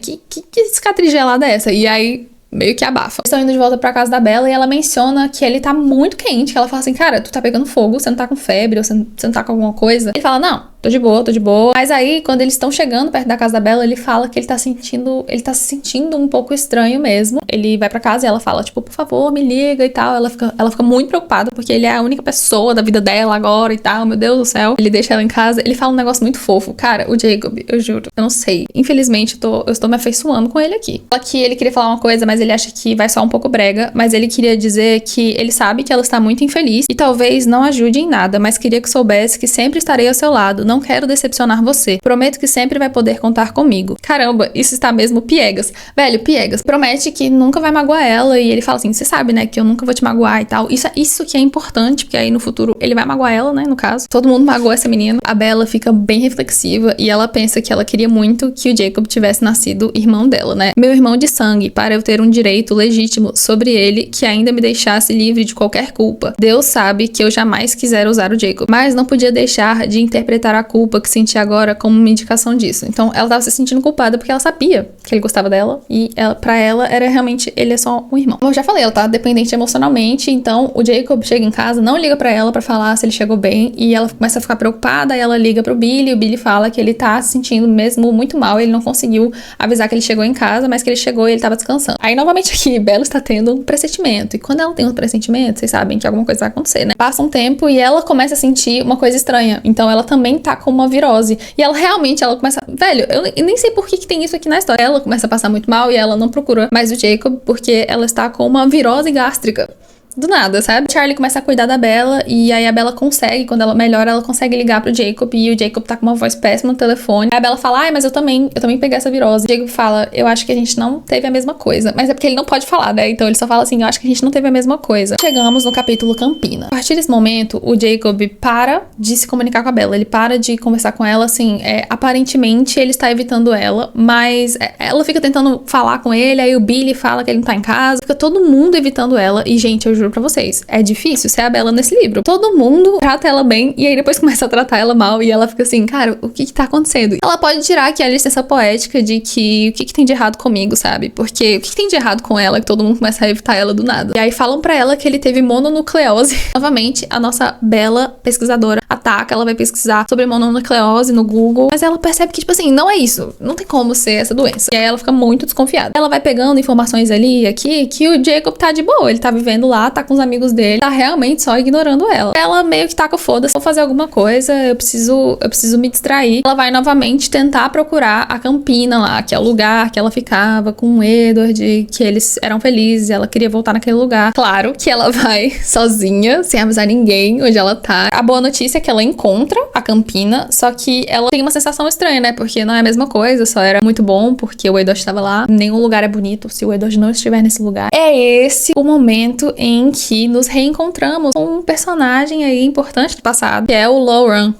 Speaker 1: que cicatriz gelada é essa? E aí meio que abafa. Estão indo de volta pra casa da Bella e ela menciona que ele tá muito quente, que ela fala assim, cara, tu tá pegando fogo, você não tá com febre, ou você não tá com alguma coisa. Ele fala, não, tô de boa. Mas aí, quando eles estão chegando perto da casa da Bella, ele fala que ele tá se sentindo um pouco estranho mesmo. Ele vai pra casa e ela fala, tipo, por favor, me liga e tal. Ela fica muito preocupada, porque ele é a única pessoa da vida dela agora e tal, meu Deus do céu. Ele deixa ela em casa, ele fala um negócio muito fofo. Cara, o Jacob, eu juro, eu não sei. Infelizmente, eu estou me afeiçoando com ele aqui. Só que ele queria falar uma coisa, mas ele acha que vai soar um pouco brega, mas ele queria dizer que ele sabe que ela está muito infeliz e talvez não ajude em nada, mas queria que soubesse que sempre estarei ao seu lado. Não quero decepcionar você. Prometo que sempre vai poder contar comigo. Caramba, isso está mesmo piegas. Velho, piegas. Promete que nunca vai magoar ela e ele fala assim, você sabe, né, que eu nunca vou te magoar e tal. Isso que é importante, porque aí no futuro ele vai magoar ela, né, no caso. Todo mundo magoa essa menina. A Bella fica bem reflexiva e ela pensa que ela queria muito que o Jacob tivesse nascido irmão dela, né? Meu irmão de sangue, para eu ter um direito legítimo sobre ele que ainda me deixasse livre de qualquer culpa. Deus sabe que eu jamais quisera usar o Jacob, mas não podia deixar de interpretar a culpa que senti agora como uma indicação disso. Então ela tava se sentindo culpada porque ela sabia que ele gostava dela e pra ela era realmente, ele é só um irmão. Como eu já falei, ela tá dependente emocionalmente, então o Jacob chega em casa, não liga pra ela pra falar se ele chegou bem e ela começa a ficar preocupada, aí ela liga pro Billy, o Billy fala que ele tá se sentindo mesmo muito mal, ele não conseguiu avisar que ele chegou em casa, mas que ele chegou e ele tava descansando. Aí novamente aqui, Bella está tendo um pressentimento, e quando ela tem um pressentimento, vocês sabem que alguma coisa vai acontecer, né? Passa um tempo e ela começa a sentir uma coisa estranha, então ela também tá com uma virose, e ela começa, velho, eu nem sei por que tem isso aqui na história, ela começa a passar muito mal e ela não procura mais o Jacob, porque ela está com uma virose gástrica. Do nada, sabe? Charlie começa a cuidar da Bella e aí a Bella consegue, quando ela melhora, ela consegue ligar pro Jacob e o Jacob tá com uma voz péssima no telefone. Aí a Bella fala, mas eu também peguei essa virose. O Jacob fala, eu acho que a gente não teve a mesma coisa. Mas é porque ele não pode falar, né? Então ele só fala assim, eu acho que a gente não teve a mesma coisa. Chegamos no capítulo Campina. A partir desse momento, o Jacob para de se comunicar com a Bella. Ele para de conversar com ela, assim, aparentemente ele está evitando ela, mas ela fica tentando falar com ele, aí o Billy fala que ele não tá em casa. Fica todo mundo evitando ela e, gente, eu juro juro pra vocês. É difícil ser a Bella nesse livro. Todo mundo trata ela bem e aí depois começa a tratar ela mal e ela fica assim, cara, o que tá acontecendo? Ela pode tirar aqui a licença poética de que o que tem de errado comigo, sabe? Porque o que tem de errado com ela que todo mundo começa a evitar ela do nada. E aí falam pra ela que ele teve mononucleose. Novamente, a nossa bela pesquisadora ataca, ela vai pesquisar sobre mononucleose no Google, mas ela percebe que, tipo assim, não é isso. Não tem como ser essa doença. E aí ela fica muito desconfiada. Ela vai pegando informações ali e aqui que o Jacob tá de boa. Ele tá vivendo lá, tá com os amigos dele, tá realmente só ignorando ela. Ela meio que taca o foda-se, vou fazer alguma coisa, eu preciso me distrair. Ela vai novamente tentar procurar a Campina lá, que é o lugar que ela ficava com o Edward, que eles eram felizes, ela queria voltar naquele lugar. Claro que ela vai sozinha, sem avisar ninguém onde ela tá. A boa notícia é que ela encontra a Campina, só que ela tem uma sensação estranha, né? Porque não é a mesma coisa, só era muito bom porque o Edward estava lá. Nenhum lugar é bonito se o Edward não estiver nesse lugar. É esse o momento em que nos reencontramos com um personagem aí importante do passado, que é o Lauren.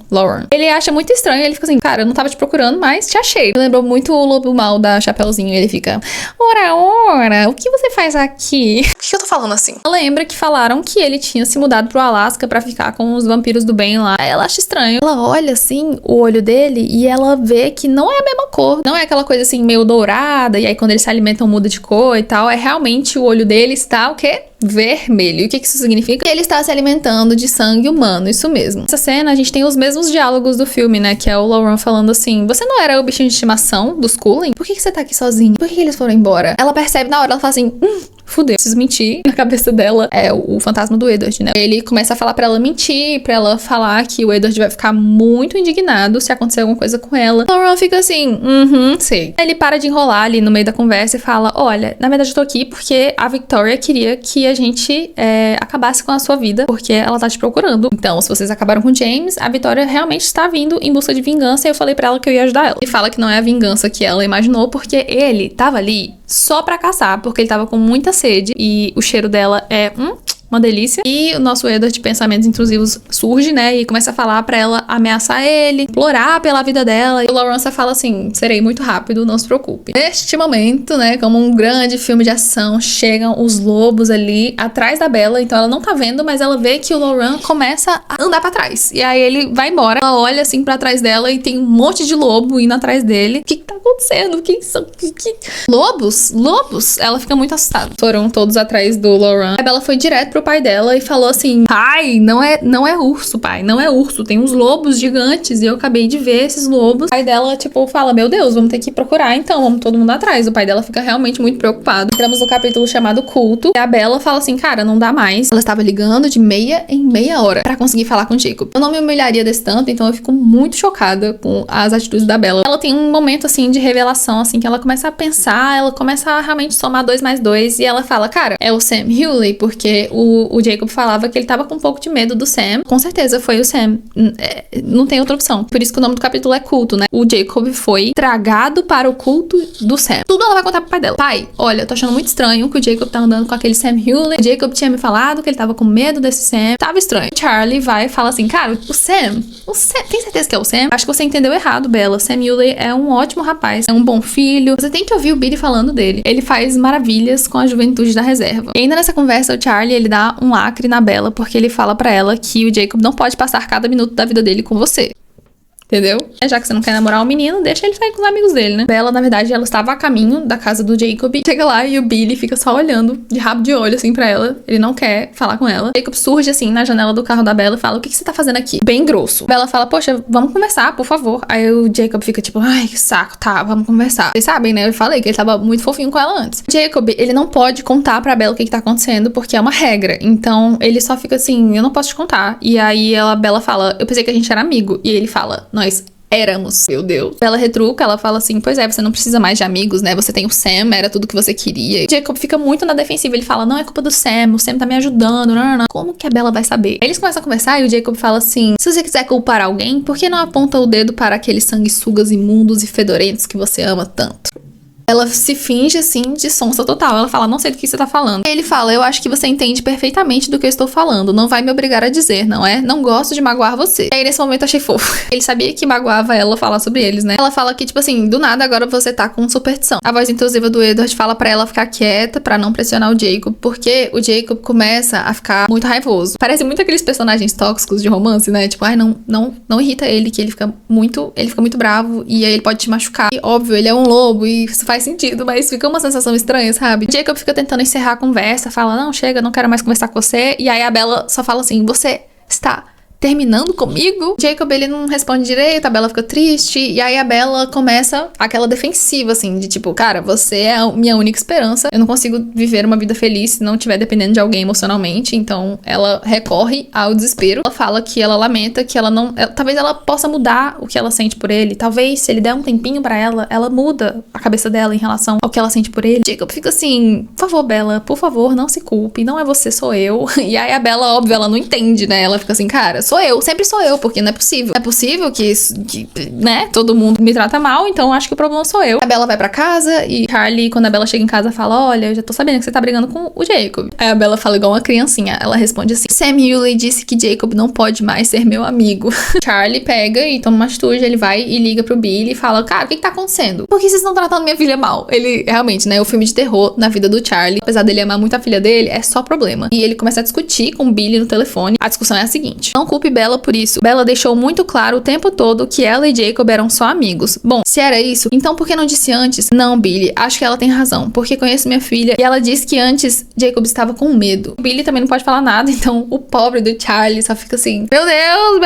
Speaker 1: Ele acha muito estranho, ele fica assim, cara, eu não tava te procurando, mas te achei. Me lembrou muito o Lobo Mal da Chapeuzinho, ele fica, ora, o que você faz aqui? Por que eu tô falando assim? Ela lembra que falaram que ele tinha se mudado pro Alasca pra ficar com os vampiros do bem lá. Aí ela acha estranho. Ela olha assim, o olho dele, e ela vê que não é a mesma cor. Não é aquela coisa assim, meio dourada, e aí quando eles se alimentam muda de cor e tal. É realmente o olho dele está o quê? Vermelho. E o que isso significa? Que ele está se alimentando de sangue humano, isso mesmo. Nessa cena, a gente tem os mesmos diálogos do filme, né? Que é o Lauren falando assim, você não era o bichinho de estimação dos Cullen? Por que você tá aqui sozinho? Por que eles foram embora? Ela percebe na hora, ela fala assim, fudeu, preciso mentir. Na cabeça dela é o fantasma do Edward, né? Ele começa a falar pra ela mentir, pra ela falar que o Edward vai ficar muito indignado se acontecer alguma coisa com ela. Lauren fica assim, sei. Aí ele para de enrolar ali no meio da conversa e fala, olha, na verdade eu tô aqui porque a Victoria queria que a gente acabasse com a sua vida, porque ela tá te procurando. Então, se vocês acabaram com o James, a Victoria realmente está vindo em busca de vingança e eu falei pra ela que eu ia ajudar ela. Ele fala que não é a vingança que ela imaginou, porque ele tava ali só pra caçar, porque ele tava com muita sede e o cheiro dela é uma delícia. E o nosso Edward de pensamentos intrusivos surge, né? E começa a falar pra ela ameaçar ele, implorar pela vida dela. E o Lawrence fala assim, serei muito rápido, não se preocupe. Neste momento, né, como um grande filme de ação, chegam os lobos ali atrás da Bella. Então ela não tá vendo, mas ela vê que o Lawrence começa a andar pra trás. E aí ele vai embora. Ela olha assim pra trás dela e tem um monte de lobo indo atrás dele. O que tá acontecendo? Quem são? Lobos? Lobos? Ela fica muito assustada. Foram todos atrás do Lawrence. A Bella foi direto pro pai dela e falou assim, pai, não é urso, pai, não é urso, tem uns lobos gigantes e eu acabei de ver esses lobos. O pai dela, tipo, fala, meu Deus, vamos ter que procurar então, vamos todo mundo atrás. O pai dela fica realmente muito preocupado. Entramos no capítulo chamado Culto e a Bella fala assim, cara, não dá mais. Ela estava ligando de meia em meia hora pra conseguir falar com o Jacob. Eu não me humilharia desse tanto, então eu fico muito chocada com as atitudes da Bella. Ela tem um momento, assim, de revelação, assim, que ela começa a pensar, ela começa a realmente somar 2 mais 2 e ela fala, cara, é o Sam Hewley, porque o Jacob falava que ele tava com um pouco de medo do Sam. Com certeza foi o Sam. Não tem outra opção. Por isso que o nome do capítulo é Culto, né? O Jacob foi tragado para o culto do Sam. Tudo ela vai contar pro pai dela. Pai, olha, eu tô achando muito estranho que o Jacob tá andando com aquele Sam Hewley. O Jacob tinha me falado que ele tava com medo desse Sam. Tava estranho. Charlie vai e fala assim, cara, o Sam, tem certeza que é o Sam? Acho que você entendeu errado, Bella. Sam Hewley é um ótimo rapaz. É um bom filho. Você tem que ouvir o Billy falando dele. Ele faz maravilhas com a juventude da reserva. E ainda nessa conversa, o Charlie, ele dá um lacre na Bella, porque ele fala pra ela que o Jacob não pode passar cada minuto da vida dele com você. Entendeu? Já que você não quer namorar o menino, deixa ele sair com os amigos dele, né? Bella, na verdade, ela estava a caminho da casa do Jacob. Chega lá e o Billy fica só olhando, de rabo de olho, assim, pra ela. Ele não quer falar com ela. Jacob surge, assim, na janela do carro da Bella e fala, o que você tá fazendo aqui? Bem grosso. Bella fala, poxa, vamos conversar, por favor. Aí o Jacob fica tipo, ai, que saco, tá, vamos conversar. Vocês sabem, né? Eu falei que ele tava muito fofinho com ela antes. Jacob, ele não pode contar pra Bella o que tá acontecendo, porque é uma regra. Então, ele só fica assim, eu não posso te contar. E aí, a Bella fala, eu pensei que a gente era amigo. E ele fala, nós éramos, meu Deus. Ela retruca, ela fala assim, pois é, você não precisa mais de amigos, né? Você tem o Sam, era tudo que você queria. E Jacob fica muito na defensiva, ele fala, não, é culpa do Sam, o Sam tá me ajudando, não. Como que a Bella vai saber? Aí eles começam a conversar e o Jacob fala assim, se você quiser culpar alguém, por que não aponta o dedo para aqueles sanguessugas imundos e fedorentos que você ama tanto? Ela se finge, assim, de sonsa total. Ela fala, não sei do que você tá falando. Ele fala, eu acho que você entende perfeitamente do que eu estou falando. Não vai me obrigar a dizer, não é? Não gosto de magoar você. E aí, nesse momento, eu achei fofo. Ele sabia que magoava ela falar sobre eles, né? Ela fala que, tipo assim, do nada agora você tá com superstição. A voz intrusiva do Edward fala pra ela ficar quieta, pra não pressionar o Jacob, porque o Jacob começa a ficar muito raivoso. Parece muito aqueles personagens tóxicos de romance, né? Tipo, ai, não irrita ele, que ele fica muito bravo e aí ele pode te machucar. E, óbvio, ele é um lobo e isso faz sentido, mas fica uma sensação estranha, sabe? O Jacob fica tentando encerrar a conversa, fala, não, chega, não quero mais conversar com você. E aí a Bella só fala assim, você está terminando comigo? Jacob, ele não responde direito, a Bella fica triste, e aí a Bella começa aquela defensiva, assim, de tipo, cara, você é a minha única esperança, eu não consigo viver uma vida feliz se não estiver dependendo de alguém emocionalmente, então ela recorre ao desespero. Ela fala que ela lamenta, que ela não... talvez ela possa mudar o que ela sente por ele, talvez se ele der um tempinho pra ela, ela muda a cabeça dela em relação ao que ela sente por ele. Jacob fica assim, por favor, Bella, por favor, não se culpe, não é você, sou eu. E aí a Bella, óbvio, ela não entende, né? Ela fica assim, cara, sou eu, sempre sou eu, porque não é possível. É possível que né, todo mundo me trata mal, então acho que o problema sou eu. A Bella vai pra casa e Charlie, quando a Bella chega em casa, fala, olha, eu já tô sabendo que você tá brigando com o Jacob. Aí a Bella fala igual uma criancinha, ela responde assim, Sam Hewley disse que Jacob não pode mais ser meu amigo. Charlie pega e toma uma atitude, ele vai e liga pro Billy e fala, cara, o que tá acontecendo? Por que vocês estão tratando minha filha mal? Ele, realmente, né, o filme de terror na vida do Charlie, apesar dele amar muito a filha dele, é só problema. E ele começa a discutir com o Billy no telefone. A discussão é a seguinte, não culpe Bella por isso. Bella deixou muito claro o tempo todo que ela e Jacob eram só amigos. Bom, se era isso, então por que não disse antes? Não, Billy, acho que ela tem razão, porque conheço minha filha e ela disse que antes Jacob estava com medo. O Billy também não pode falar nada, então o pobre do Charlie só fica assim, meu Deus,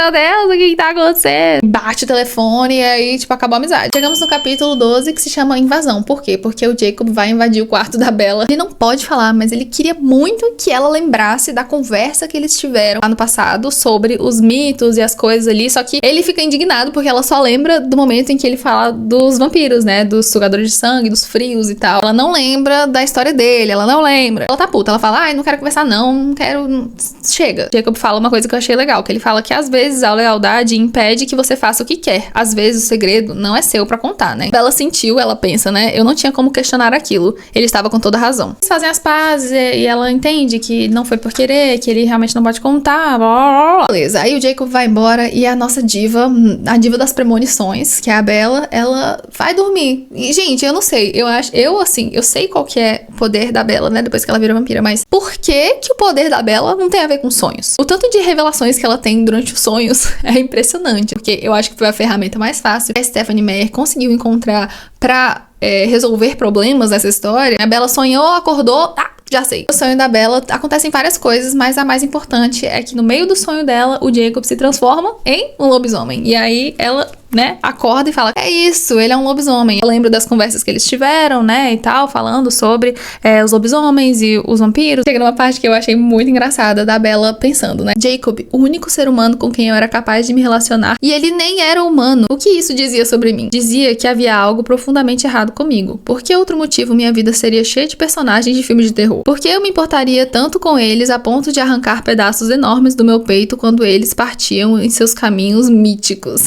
Speaker 1: o que tá acontecendo? Bate o telefone e aí, tipo, acabou a amizade. Chegamos no capítulo 12 que se chama Invasão. Por quê? Porque o Jacob vai invadir o quarto da Bella. Ele não pode falar, mas ele queria muito que ela lembrasse da conversa que eles tiveram lá no passado sobre os mitos e as coisas ali, só que ele fica indignado porque ela só lembra do momento em que ele fala dos vampiros, né, dos sugadores de sangue, dos frios e tal. Ela não lembra da história dele, ela não lembra. Ela tá puta, ela fala, ai, não quero conversar não quero... Chega. Jacob fala uma coisa que eu achei legal, que ele fala que às vezes a lealdade impede que você faça o que quer. Às vezes o segredo não é seu pra contar, né? Bella sentiu, ela pensa, né, eu não tinha como questionar aquilo. Ele estava com toda razão. Eles fazem as pazes e ela entende que não foi por querer, que ele realmente não pode contar, blá, blá, blá. Beleza, aí o Jacob vai embora e a nossa diva, a diva das premonições, que é a Bella, ela vai dormir. E, gente, eu não sei, eu sei qual que é o poder da Bella, né, depois que ela vira vampira, mas por que o poder da Bella não tem a ver com sonhos? O tanto de revelações que ela tem durante os sonhos é impressionante, porque eu acho que foi a ferramenta mais fácil que a Stephenie Meyer conseguiu encontrar pra resolver problemas nessa história. A Bella sonhou, acordou, já sei. No sonho da Bella acontecem várias coisas, mas a mais importante é que no meio do sonho dela, o Jacob se transforma em um lobisomem. E aí ela, né, acorda e fala, é isso, ele é um lobisomem. Eu lembro das conversas que eles tiveram, né, e tal, falando sobre os lobisomens e os vampiros. Chega numa parte que eu achei muito engraçada da Bella pensando, né, Jacob, o único ser humano com quem eu era capaz de me relacionar, e ele nem era humano. O que isso dizia sobre mim? Dizia que havia algo profundamente errado comigo. Por que outro motivo minha vida seria cheia de personagens de filmes de terror? Por que eu me importaria tanto com eles a ponto de arrancar pedaços enormes do meu peito quando eles partiam em seus caminhos míticos?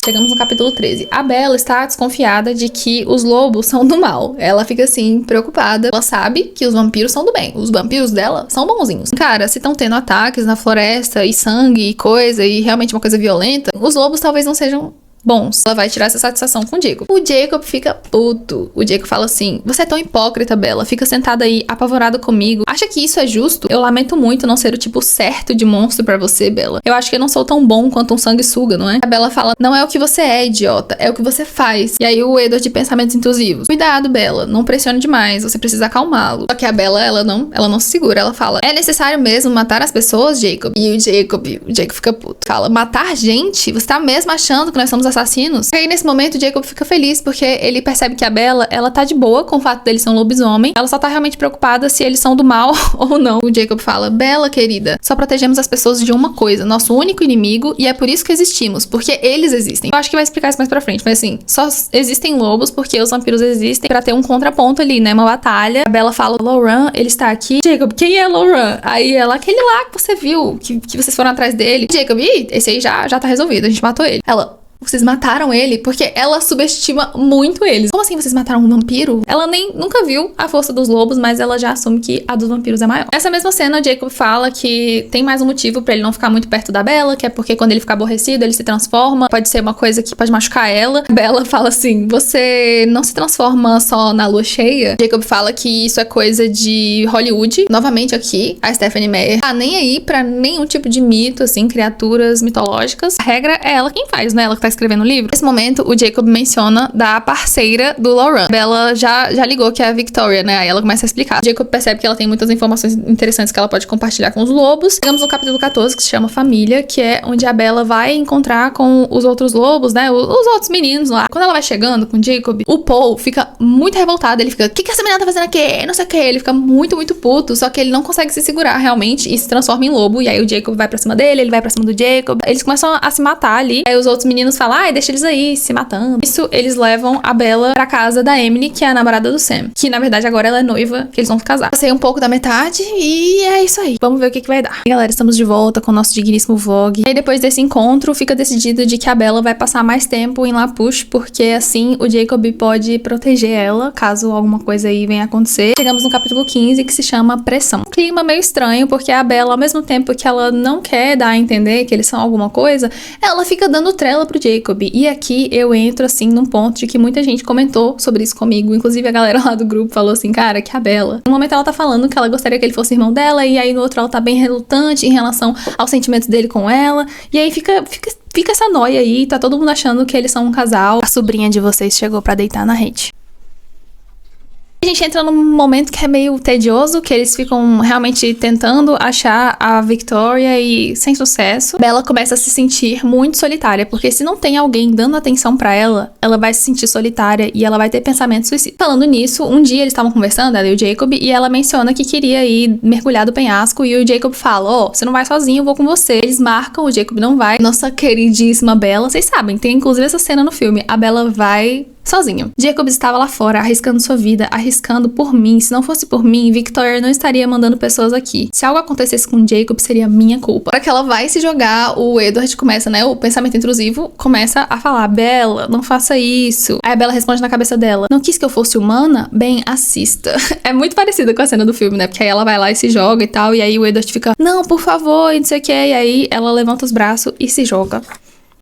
Speaker 1: Chegamos no capítulo 13. A Bella está desconfiada de que os lobos são do mal. Ela fica assim, preocupada. Ela sabe que os vampiros são do bem. Os vampiros dela são bonzinhos. Cara, se estão tendo ataques na floresta e sangue e coisa, e realmente uma coisa violenta, os lobos talvez não sejam bons. Ela vai tirar essa satisfação com o Jacob. O Jacob fica puto. O Jacob fala assim, você é tão hipócrita, Bella. Fica sentada aí, apavorada comigo. Acha que isso é justo? Eu lamento muito não ser o tipo certo de monstro pra você, Bella. Eu acho que eu não sou tão bom quanto um sanguessuga, não é? A Bella fala, não é o que você é, idiota. É o que você faz. E aí o Edward de pensamentos intrusivos. Cuidado, Bella. Não pressione demais. Você precisa acalmá-lo. Só que a Bella, ela não se segura. Ela fala, é necessário mesmo matar as pessoas, Jacob? E o Jacob fica puto. Fala, matar gente? Você tá mesmo achando que nós somos assassinos? E aí nesse momento o Jacob fica feliz porque ele percebe que a Bella, ela tá de boa com o fato deles ser um lobisomem. Ela só tá realmente preocupada se eles são do mal ou não. O Jacob fala, Bella, querida, só protegemos as pessoas de uma coisa, nosso único inimigo, e é por isso que existimos, porque eles existem. Eu acho que vai explicar isso mais pra frente, mas assim, só existem lobos porque os vampiros existem pra ter um contraponto ali, né, uma batalha. A Bella fala, Lauren, ele está aqui. Jacob, quem é Lauren? Aí ela, aquele lá que você viu, que vocês foram atrás dele. Jacob, ih, esse aí já tá resolvido, a gente matou ele. Ela, vocês mataram ele, porque ela subestima muito eles. Como assim vocês mataram um vampiro? Ela nunca viu a força dos lobos, mas ela já assume que a dos vampiros é maior. Nessa mesma cena, o Jacob fala que tem mais um motivo pra ele não ficar muito perto da Bella, que é porque quando ele fica aborrecido, ele se transforma. Pode ser uma coisa que pode machucar ela. A Bella fala assim, você não se transforma só na lua cheia? Jacob fala que isso é coisa de Hollywood. Novamente aqui, a Stephenie Meyer tá nem aí pra nenhum tipo de mito, assim, criaturas mitológicas. A regra é ela quem faz, né? Ela que tá escrevendo o livro. Nesse momento, o Jacob menciona da parceira do Laurent. Bella já ligou que é a Victoria, né? Aí ela começa a explicar. O Jacob percebe que ela tem muitas informações interessantes que ela pode compartilhar com os lobos. Chegamos no capítulo 14, que se chama Família, que é onde a Bella vai encontrar com os outros lobos, né? Os outros meninos lá. Quando ela vai chegando com o Jacob, o Paul fica muito revoltado. Ele fica, o que essa menina tá fazendo aqui? Não sei o que. Ele fica muito, muito puto. Só que ele não consegue se segurar realmente e se transforma em lobo. E aí o Jacob vai pra cima dele, ele vai pra cima do Jacob. Eles começam a se matar ali. Aí os outros meninos falam, ai, deixa eles aí, se matando. Isso, eles levam a Bella pra casa da Emily, que é a namorada do Sam. Que, na verdade, agora ela é noiva, que eles vão se casar. Passei um pouco da metade e é isso aí. Vamos ver o que vai dar. E, galera, estamos de volta com o nosso digníssimo vlog. E aí, depois desse encontro, fica decidido de que a Bella vai passar mais tempo em La Push, porque assim o Jacob pode proteger ela, caso alguma coisa aí venha acontecer. Chegamos no capítulo 15, que se chama Pressão. Um clima meio estranho, porque a Bella, ao mesmo tempo que ela não quer dar a entender que eles são alguma coisa, ela fica dando trela pro Jacob. E aqui eu entro, assim, num ponto de que muita gente comentou sobre isso comigo. Inclusive, a galera lá do grupo falou assim, cara, que a Bella... No momento ela tá falando que ela gostaria que ele fosse irmão dela, e aí no outro ela tá bem relutante em relação aos sentimentos dele com ela. E aí fica essa noia aí, tá todo mundo achando que eles são um casal. A sobrinha de vocês chegou pra deitar na rede. A gente entra num momento que é meio tedioso, que eles ficam realmente tentando achar a Victoria e sem sucesso. Bella começa a se sentir muito solitária, porque se não tem alguém dando atenção pra ela, ela vai se sentir solitária e ela vai ter pensamento suicida. Falando nisso, um dia eles estavam conversando, ela e o Jacob, e ela menciona que queria ir mergulhar do penhasco, e o Jacob fala, você não vai sozinho, eu vou com você. Eles marcam, o Jacob não vai. Nossa queridíssima Bella, vocês sabem, tem inclusive essa cena no filme, a Bella vai... sozinho. Jacob estava lá fora, arriscando sua vida, arriscando por mim. Se não fosse por mim, Victoria não estaria mandando pessoas aqui. Se algo acontecesse com Jacob, seria minha culpa. Para que ela vai se jogar, o Edward começa, né, o pensamento intrusivo, começa a falar, Bella, não faça isso. Aí a Bella responde na cabeça dela, não quis que eu fosse humana? Bem, assista. É muito parecida com a cena do filme, né, porque aí ela vai lá e se joga e tal, e aí o Edward fica, não, por favor, e não sei o que, e aí ela levanta os braços e se joga.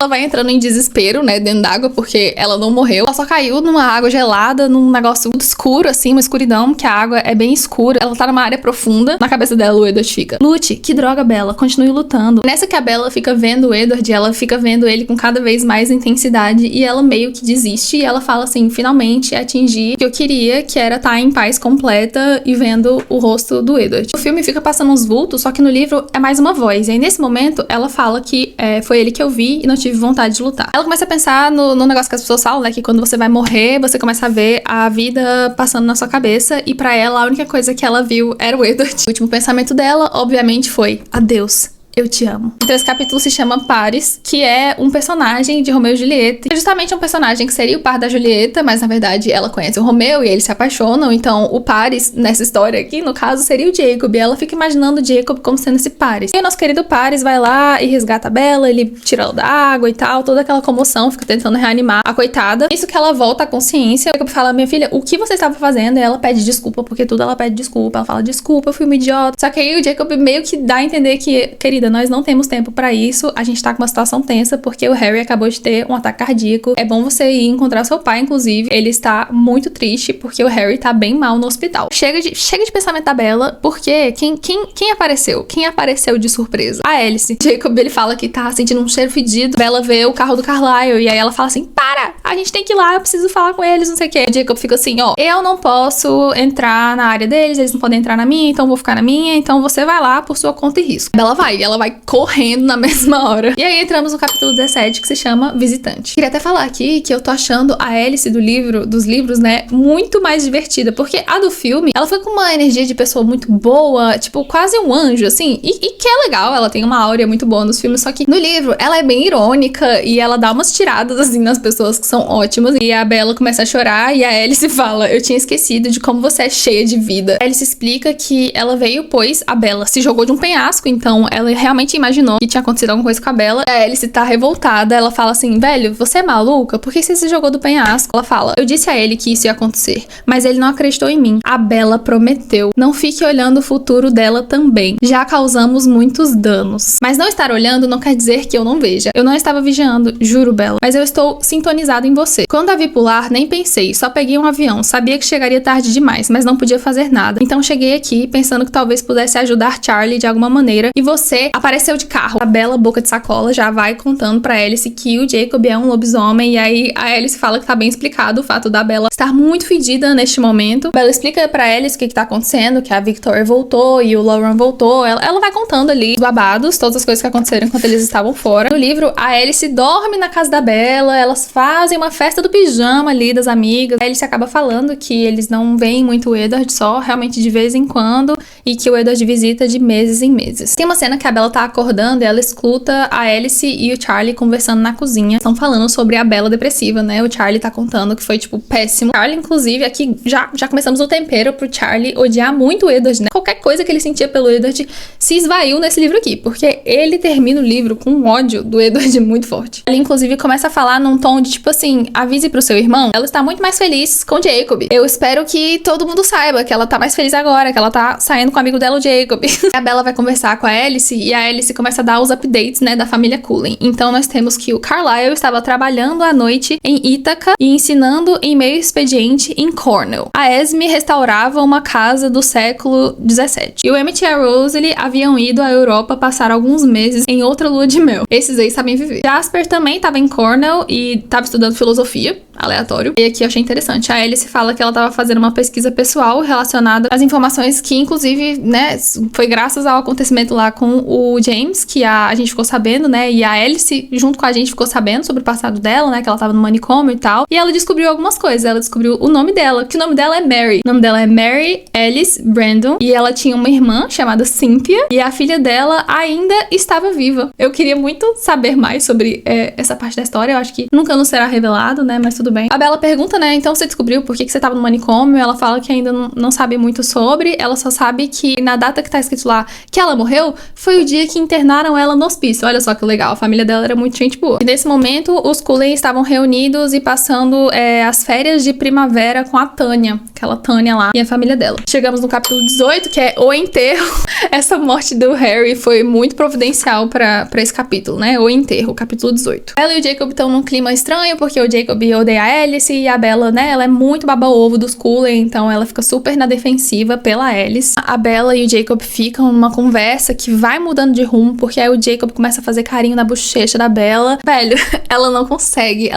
Speaker 1: Ela vai entrando em desespero, né, dentro d'água, porque ela não morreu. Ela só caiu numa água gelada, num negócio muito escuro, assim, uma escuridão, que a água é bem escura. Ela tá numa área profunda. Na cabeça dela, o Edward fica, lute, que droga, Bella, continue lutando. Nessa que a Bella fica vendo o Edward, ela fica vendo ele com cada vez mais intensidade, e ela meio que desiste, e ela fala assim, finalmente atingi o que eu queria, que era estar em paz completa e vendo o rosto do Edward. O filme fica passando uns vultos, só que no livro é mais uma voz. E aí, nesse momento, ela fala que foi ele que eu vi e não tive vontade de lutar. Ela começa a pensar no negócio que as pessoas falam, né? Que quando você vai morrer, você começa a ver a vida passando na sua cabeça. E pra ela, a única coisa que ela viu era o Edward. O último pensamento dela, obviamente, foi adeus. Eu te amo. Então esse capítulo se chama Paris, que é um personagem de Romeu e Julieta. É justamente um personagem que seria o par da Julieta, mas na verdade ela conhece o Romeu e eles se apaixonam. Então o Paris, nessa história aqui, no caso, seria o Jacob. E ela fica imaginando o Jacob como sendo esse Paris. E o nosso querido Paris vai lá e resgata a Bella, ele tira ela da água e tal, toda aquela comoção, fica tentando reanimar a coitada. Isso que ela volta à consciência. O Jacob fala, minha filha, o que você estava fazendo? E ela pede desculpa, porque tudo ela pede desculpa. Ela fala, desculpa, eu fui uma idiota. Só que aí o Jacob meio que dá a entender que, querida, nós não temos tempo pra isso, a gente tá com uma situação tensa porque o Harry acabou de ter um ataque cardíaco. É bom você ir encontrar seu pai, inclusive. Ele está muito triste porque o Harry tá bem mal no hospital. Chega de pensamento da Bella, porque quem apareceu? Quem apareceu de surpresa? A Alice. Jacob, ele fala que tá sentindo um cheiro fedido. Bella vê o carro do Carlisle e aí ela fala assim, para! A gente tem que ir lá, eu preciso falar com eles, não sei o que. O Jacob fica assim, eu não posso entrar na área deles, eles não podem entrar na minha, então eu vou ficar na minha, então você vai lá por sua conta e risco. Ela vai correndo na mesma hora. E aí entramos no capítulo 17, que se chama Visitante. Queria até falar aqui que eu tô achando a Alice dos livros, né, muito mais divertida, porque a do filme, ela foi com uma energia de pessoa muito boa, tipo, quase um anjo, assim, e que é legal, ela tem uma áurea muito boa nos filmes, só que no livro, ela é bem irônica, e ela dá umas tiradas, assim, nas pessoas que são ótimas, e a Bella começa a chorar, e a Alice fala, eu tinha esquecido de como você é cheia de vida. A Alice explica que ela veio, pois a Bella se jogou de um penhasco, então ela realmente imaginou que tinha acontecido alguma coisa com a Bella. A Alice tá revoltada, ela fala assim, velho, você é maluca? Por que você se jogou do penhasco? Ela fala, eu disse a ele que isso ia acontecer, mas ele não acreditou em mim. A Bella prometeu, não fique olhando o futuro dela também. Já causamos muitos danos. Mas não estar olhando não quer dizer que eu não veja. Eu não estava vigiando, juro, Bella, mas eu estou sintonizado em você. Quando a vi pular, nem pensei, só peguei um avião. Sabia que chegaria tarde demais, mas não podia fazer nada. Então cheguei aqui pensando que talvez pudesse ajudar Charlie de alguma maneira e você apareceu de carro. A Bella, boca de sacola, já vai contando pra Alice que o Jacob é um lobisomem e aí a Alice fala que tá bem explicado o fato da Bella estar muito fedida neste momento. Bella explica pra Alice o que tá acontecendo, que a Victoria voltou e o Lauren voltou. Ela vai contando ali os babados, todas as coisas que aconteceram enquanto eles estavam fora. No livro, a Alice dorme na casa da Bella, elas fazem uma festa do pijama ali das amigas. A Alice acaba falando que eles não veem muito o Edward, só realmente de vez em quando, e que o Edward visita de meses em meses. Tem uma cena que a Bella tá acordando e ela escuta a Alice e o Charlie conversando na cozinha. Estão falando sobre a Bella depressiva, né? O Charlie tá contando que foi, tipo, péssimo. Charlie, inclusive, aqui já começamos o tempero pro Charlie odiar muito o Edward, né? Qualquer coisa que ele sentia pelo Edward se esvaiu nesse livro aqui, porque ele termina o livro com um ódio do Edward muito forte. Ele, inclusive, começa a falar num tom de, tipo assim, avise pro seu irmão, ela está muito mais feliz com Jacob. Eu espero que todo mundo saiba que ela tá mais feliz agora, que ela tá saindo com o amigo dela, o Jacob. A Bella vai conversar com a Alice e a Alice começa a dar os updates, né, da família Cullen. Então nós temos que o Carlisle estava trabalhando à noite em Ítaca e ensinando em meio expediente em Cornell. A Esme restaurava uma casa do século XVII. E o Emmett e a Rosalie haviam ido à Europa passar alguns meses em outra lua de mel. Esses aí sabem viver. Jasper também estava em Cornell e estava estudando filosofia. Aleatório. E aqui eu achei interessante. A Alice fala que ela tava fazendo uma pesquisa pessoal relacionada às informações que, inclusive, né, foi graças ao acontecimento lá com o James, que a gente ficou sabendo, né, e a Alice, junto com a gente, ficou sabendo sobre o passado dela, né, que ela tava no manicômio e tal. E ela descobriu algumas coisas. Ela descobriu o nome dela, que o nome dela é Mary. O nome dela é Mary Alice Brandon. E ela tinha uma irmã chamada Cynthia. E a filha dela ainda estava viva. Eu queria muito saber mais sobre essa parte da história. Eu acho que nunca nos será revelado, né, mas tudo bem. A Bella pergunta, né, então você descobriu por que você tava no manicômio? Ela fala que ainda não sabe muito sobre, ela só sabe que na data que tá escrito lá que ela morreu, foi o dia que internaram ela no hospício. Olha só que legal, a família dela era muito gente boa. E nesse momento, os Cullen estavam reunidos e passando as férias de primavera com a Tânia, aquela Tânia lá, e a família dela. Chegamos no capítulo 18, que é o enterro. Essa morte do Harry foi muito providencial pra esse capítulo, né, o enterro, capítulo 18. Ela e o Jacob estão num clima estranho, porque o Jacob odeia a Alice e a Bella, né, ela é muito baba-ovo dos Cullen, então ela fica super na defensiva pela Alice. A Bella e o Jacob ficam numa conversa que vai mudando de rumo, porque aí o Jacob começa a fazer carinho na bochecha da Bella. Velho, ela não consegue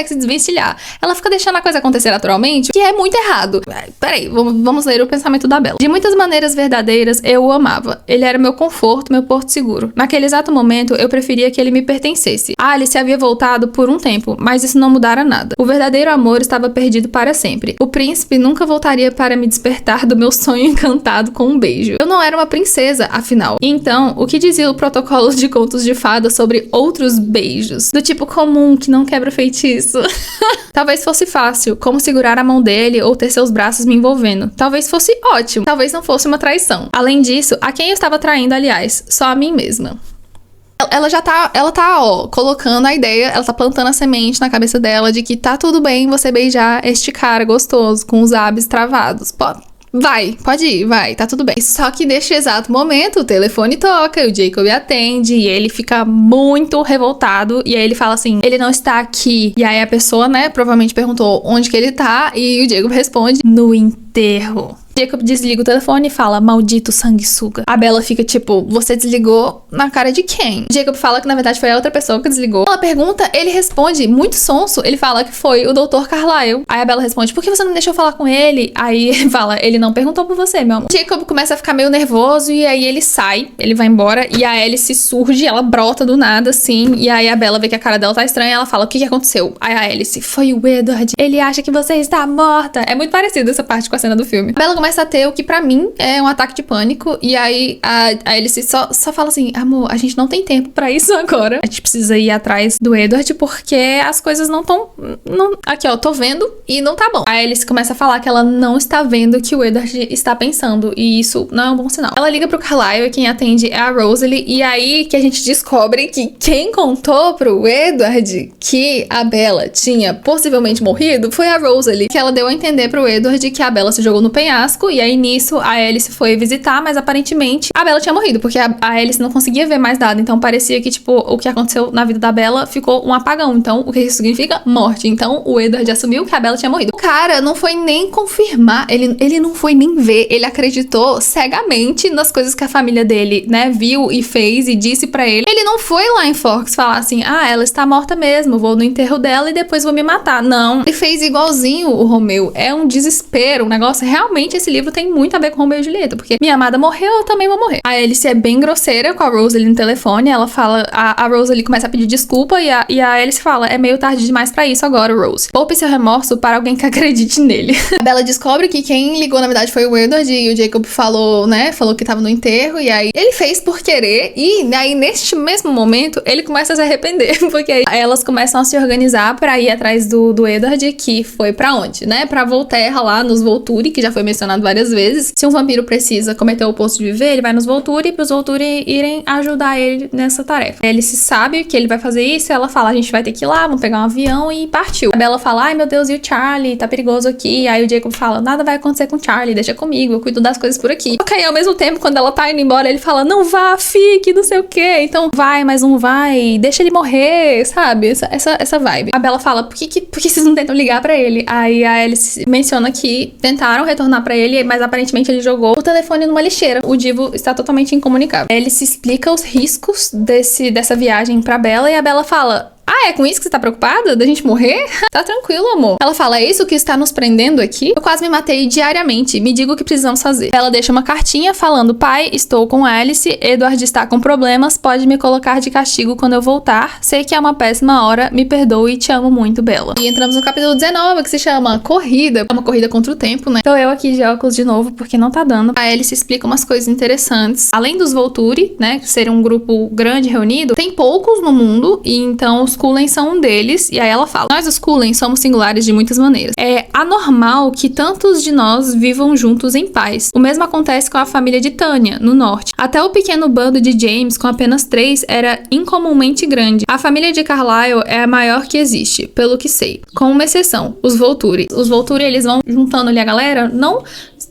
Speaker 1: se desvencilhar. Ela fica deixando a coisa acontecer naturalmente, que é muito errado. Peraí, vamos ler o pensamento da Bella. De muitas maneiras verdadeiras, eu o amava. Ele era meu conforto, meu porto seguro. Naquele exato momento, eu preferia que ele me pertencesse. A Alice havia voltado por um tempo, mas isso não mudara nada. O verdadeiro amor estava perdido para sempre. O príncipe nunca voltaria para me despertar do meu sonho encantado com um beijo. Eu não era uma princesa, afinal. E então, o que dizia o protocolo de contos de fada sobre outros beijos? Do tipo comum, que não quebra feitiço. Talvez fosse fácil, como segurar a mão dele ou ter seus braços me envolvendo. Talvez fosse ótimo. Talvez não fosse uma traição. Além disso, a quem eu estava traindo, aliás? Só a mim mesma. Ela tá, ó, colocando a ideia, ela tá plantando a semente na cabeça dela de que tá tudo bem você beijar este cara gostoso, com os lábios travados. Pode ir, vai, tá tudo bem. Só que neste exato momento, o telefone toca, e o Jacob atende, e ele fica muito revoltado, e aí ele fala assim, ele não está aqui. E aí a pessoa, né, provavelmente perguntou onde que ele tá, e o Jacob responde, no enterro. Jacob desliga o telefone e fala, maldito sanguessuga. A Bella fica tipo, você desligou na cara de quem? Jacob fala que na verdade foi a outra pessoa que desligou. Ela pergunta, ele responde, muito sonso, ele fala que foi o Dr. Carlisle. Aí a Bella responde, por que você não deixou falar com ele? Aí ele fala, ele não perguntou por você, meu amor. Jacob começa a ficar meio nervoso e aí ele sai, ele vai embora e a Alice surge, ela brota do nada assim, e aí a Bella vê que a cara dela tá estranha e ela fala, o que aconteceu? Aí a Alice, foi o Edward, ele acha que você está morta. É muito parecido essa parte com a cena do filme. A Bella começa a ter o que pra mim é um ataque de pânico. E aí a Alice só fala assim: amor, a gente não tem tempo pra isso agora. A gente precisa ir atrás do Edward porque as coisas não estão... Aqui, ó, tô vendo e não tá bom. A Alice começa a falar que ela não está vendo o que o Edward está pensando. E isso não é um bom sinal. Ela liga pro Carlisle e quem atende é a Rosalie. E aí que a gente descobre que quem contou pro Edward que a Bella tinha possivelmente morrido foi a Rosalie. Que ela deu a entender pro Edward que a Bella se jogou no penhasco. E aí nisso a Alice foi visitar, mas aparentemente a Bella tinha morrido. Porque a Alice não conseguia ver mais nada. Então parecia que, tipo, o que aconteceu na vida da Bella ficou um apagão. Então o que isso significa? Morte. Então o Edward assumiu que a Bella tinha morrido. O cara não foi nem confirmar. Ele não foi nem ver. Ele acreditou cegamente nas coisas que a família dele, né, viu e fez e disse pra ele. Ele não foi lá em Forks falar assim: ah, ela está morta mesmo, vou no enterro dela e depois vou me matar. Não. Ele fez igualzinho o Romeu. É um desespero, um negócio. Realmente esse livro tem muito a ver com Romeu e Julieta, porque minha amada morreu, eu também vou morrer. A Alice é bem grosseira com a Rosalie no telefone. Ela fala, a Rosalie começa a pedir desculpa e a Alice fala: é meio tarde demais pra isso agora, Rose. Poupe seu remorso para alguém que acredite nele. A Bella descobre que quem ligou na verdade foi o Edward e o Jacob falou, né, falou que tava no enterro e aí ele fez por querer e aí neste mesmo momento ele começa a se arrepender, porque aí elas começam a se organizar pra ir atrás do Edward, que foi pra onde, né? Pra Volterra lá nos Volturi, que já foi mencionado várias vezes. Se um vampiro precisa cometer o oposto de viver, ele vai nos Volturi pros Volturi irem ajudar ele nessa tarefa. Ele se sabe que ele vai fazer isso, ela fala: a gente vai ter que ir lá, vamos pegar um avião e partiu. A Bella fala: ai meu Deus, e o Charlie? Tá perigoso aqui. Aí o Jacob fala: nada vai acontecer com o Charlie, deixa comigo, eu cuido das coisas por aqui. Só que aí ao mesmo tempo, quando ela tá indo embora, ele fala: não vá, fique, não sei o que. Então vai, mas não vai, deixa ele morrer, sabe? Essa vibe. A Bella fala: por que vocês não tentam ligar pra ele? Aí a Alice menciona que tentaram retornar pra ele, mas aparentemente ele jogou o telefone numa lixeira. O Divo está totalmente incomunicável. A Alice explica os riscos dessa viagem pra Bella e a Bella fala: ah, é com isso que você tá preocupada? Da gente morrer? Tá tranquilo, amor. Ela fala: é isso que está nos prendendo aqui? Eu quase me matei diariamente. Me diga o que precisamos fazer. Ela deixa uma cartinha falando: pai, estou com Alice. Edward está com problemas. Pode me colocar de castigo quando eu voltar. Sei que é uma péssima hora. Me perdoe e te amo muito, Bella. E entramos no capítulo 19, que se chama Corrida. É uma corrida contra o tempo, né? Tô eu aqui de óculos de novo, porque não tá dando. A Alice explica umas coisas interessantes. Além dos Volturi, né, que ser um grupo grande reunido, tem poucos no mundo. E então os Cullen são um deles, e aí ela fala: nós os Cullen somos singulares de muitas maneiras. É anormal que tantos de nós vivam juntos em paz. O mesmo acontece com a família de Tânia, no norte. Até o pequeno bando de James, com apenas 3, era incomumente grande. A família de Carlisle é a maior que existe, pelo que sei. Com uma exceção, os Volturi. Os Volturi, eles vão juntando ali a galera, não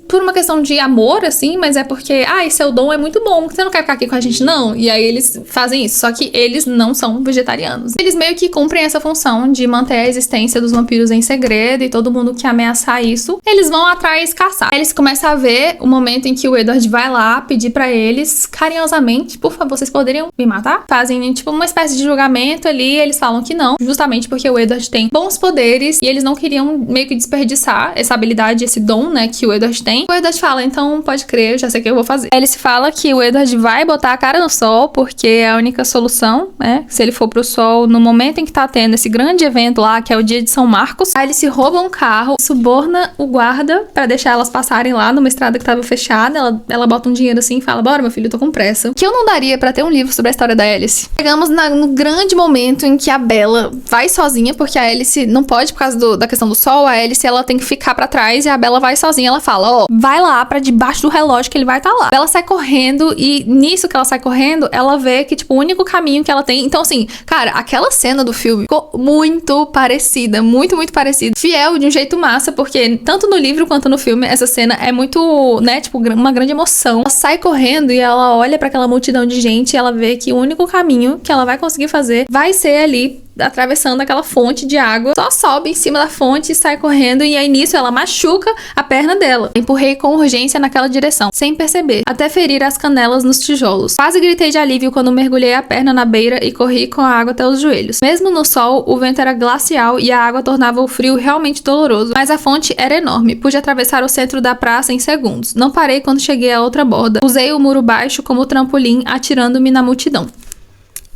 Speaker 1: por uma questão de amor, assim, mas é porque, seu dom é muito bom, você não quer ficar aqui com a gente, não? E aí eles fazem isso, só que eles não são vegetarianos. Eles meio que cumprem essa função de manter a existência dos vampiros em segredo, e todo mundo que ameaçar isso, eles vão atrás caçar. Aí eles começam a ver o momento em que o Edward vai lá pedir pra eles, carinhosamente: por favor, vocês poderiam me matar? Fazem, tipo, uma espécie de julgamento ali, eles falam que não, justamente porque o Edward tem bons poderes, e eles não queriam meio que desperdiçar essa habilidade, esse dom, né, que o Edward tem. O Edward fala: então pode crer, já sei o que eu vou fazer. Aí ele se fala que o Edward vai botar a cara no sol, porque é a única solução, né? Se ele for pro sol no momento em que tá tendo esse grande evento lá, que é o dia de São Marcos. Aí ele se rouba um carro, suborna o guarda pra deixar elas passarem lá numa estrada que tava fechada. Ela bota um dinheiro assim e fala: bora, meu filho, eu tô com pressa. Que eu não daria pra ter um livro sobre a história da Alice. Chegamos no grande momento em que a Bella vai sozinha, porque a Alice não pode por causa da questão do sol. A Alice, ela tem que ficar pra trás, e a Bella vai sozinha. Ela fala: vai lá pra debaixo do relógio que ele vai estar lá. Ela sai correndo e nisso que ela sai correndo, ela vê que, tipo, o único caminho que ela tem... Então, assim, cara, aquela cena do filme ficou muito parecida, muito parecida. Fiel de um jeito massa, porque tanto no livro quanto no filme, essa cena é muito, né, tipo, uma grande emoção. Ela sai correndo e ela olha pra aquela multidão de gente e ela vê que o único caminho que ela vai conseguir fazer vai ser ali atravessando aquela fonte de água. Só sobe em cima da fonte e sai correndo, e aí nisso ela machuca a perna dela. Empurrei com urgência naquela direção, sem perceber, até ferir as canelas nos tijolos. Quase gritei de alívio quando mergulhei a perna na beira e corri com a água até os joelhos. Mesmo no sol, o vento era glacial e a água tornava o frio realmente doloroso, mas a fonte era enorme. Pude atravessar o centro da praça em segundos. Não parei quando cheguei à outra borda. Usei o muro baixo como trampolim, atirando-me na multidão.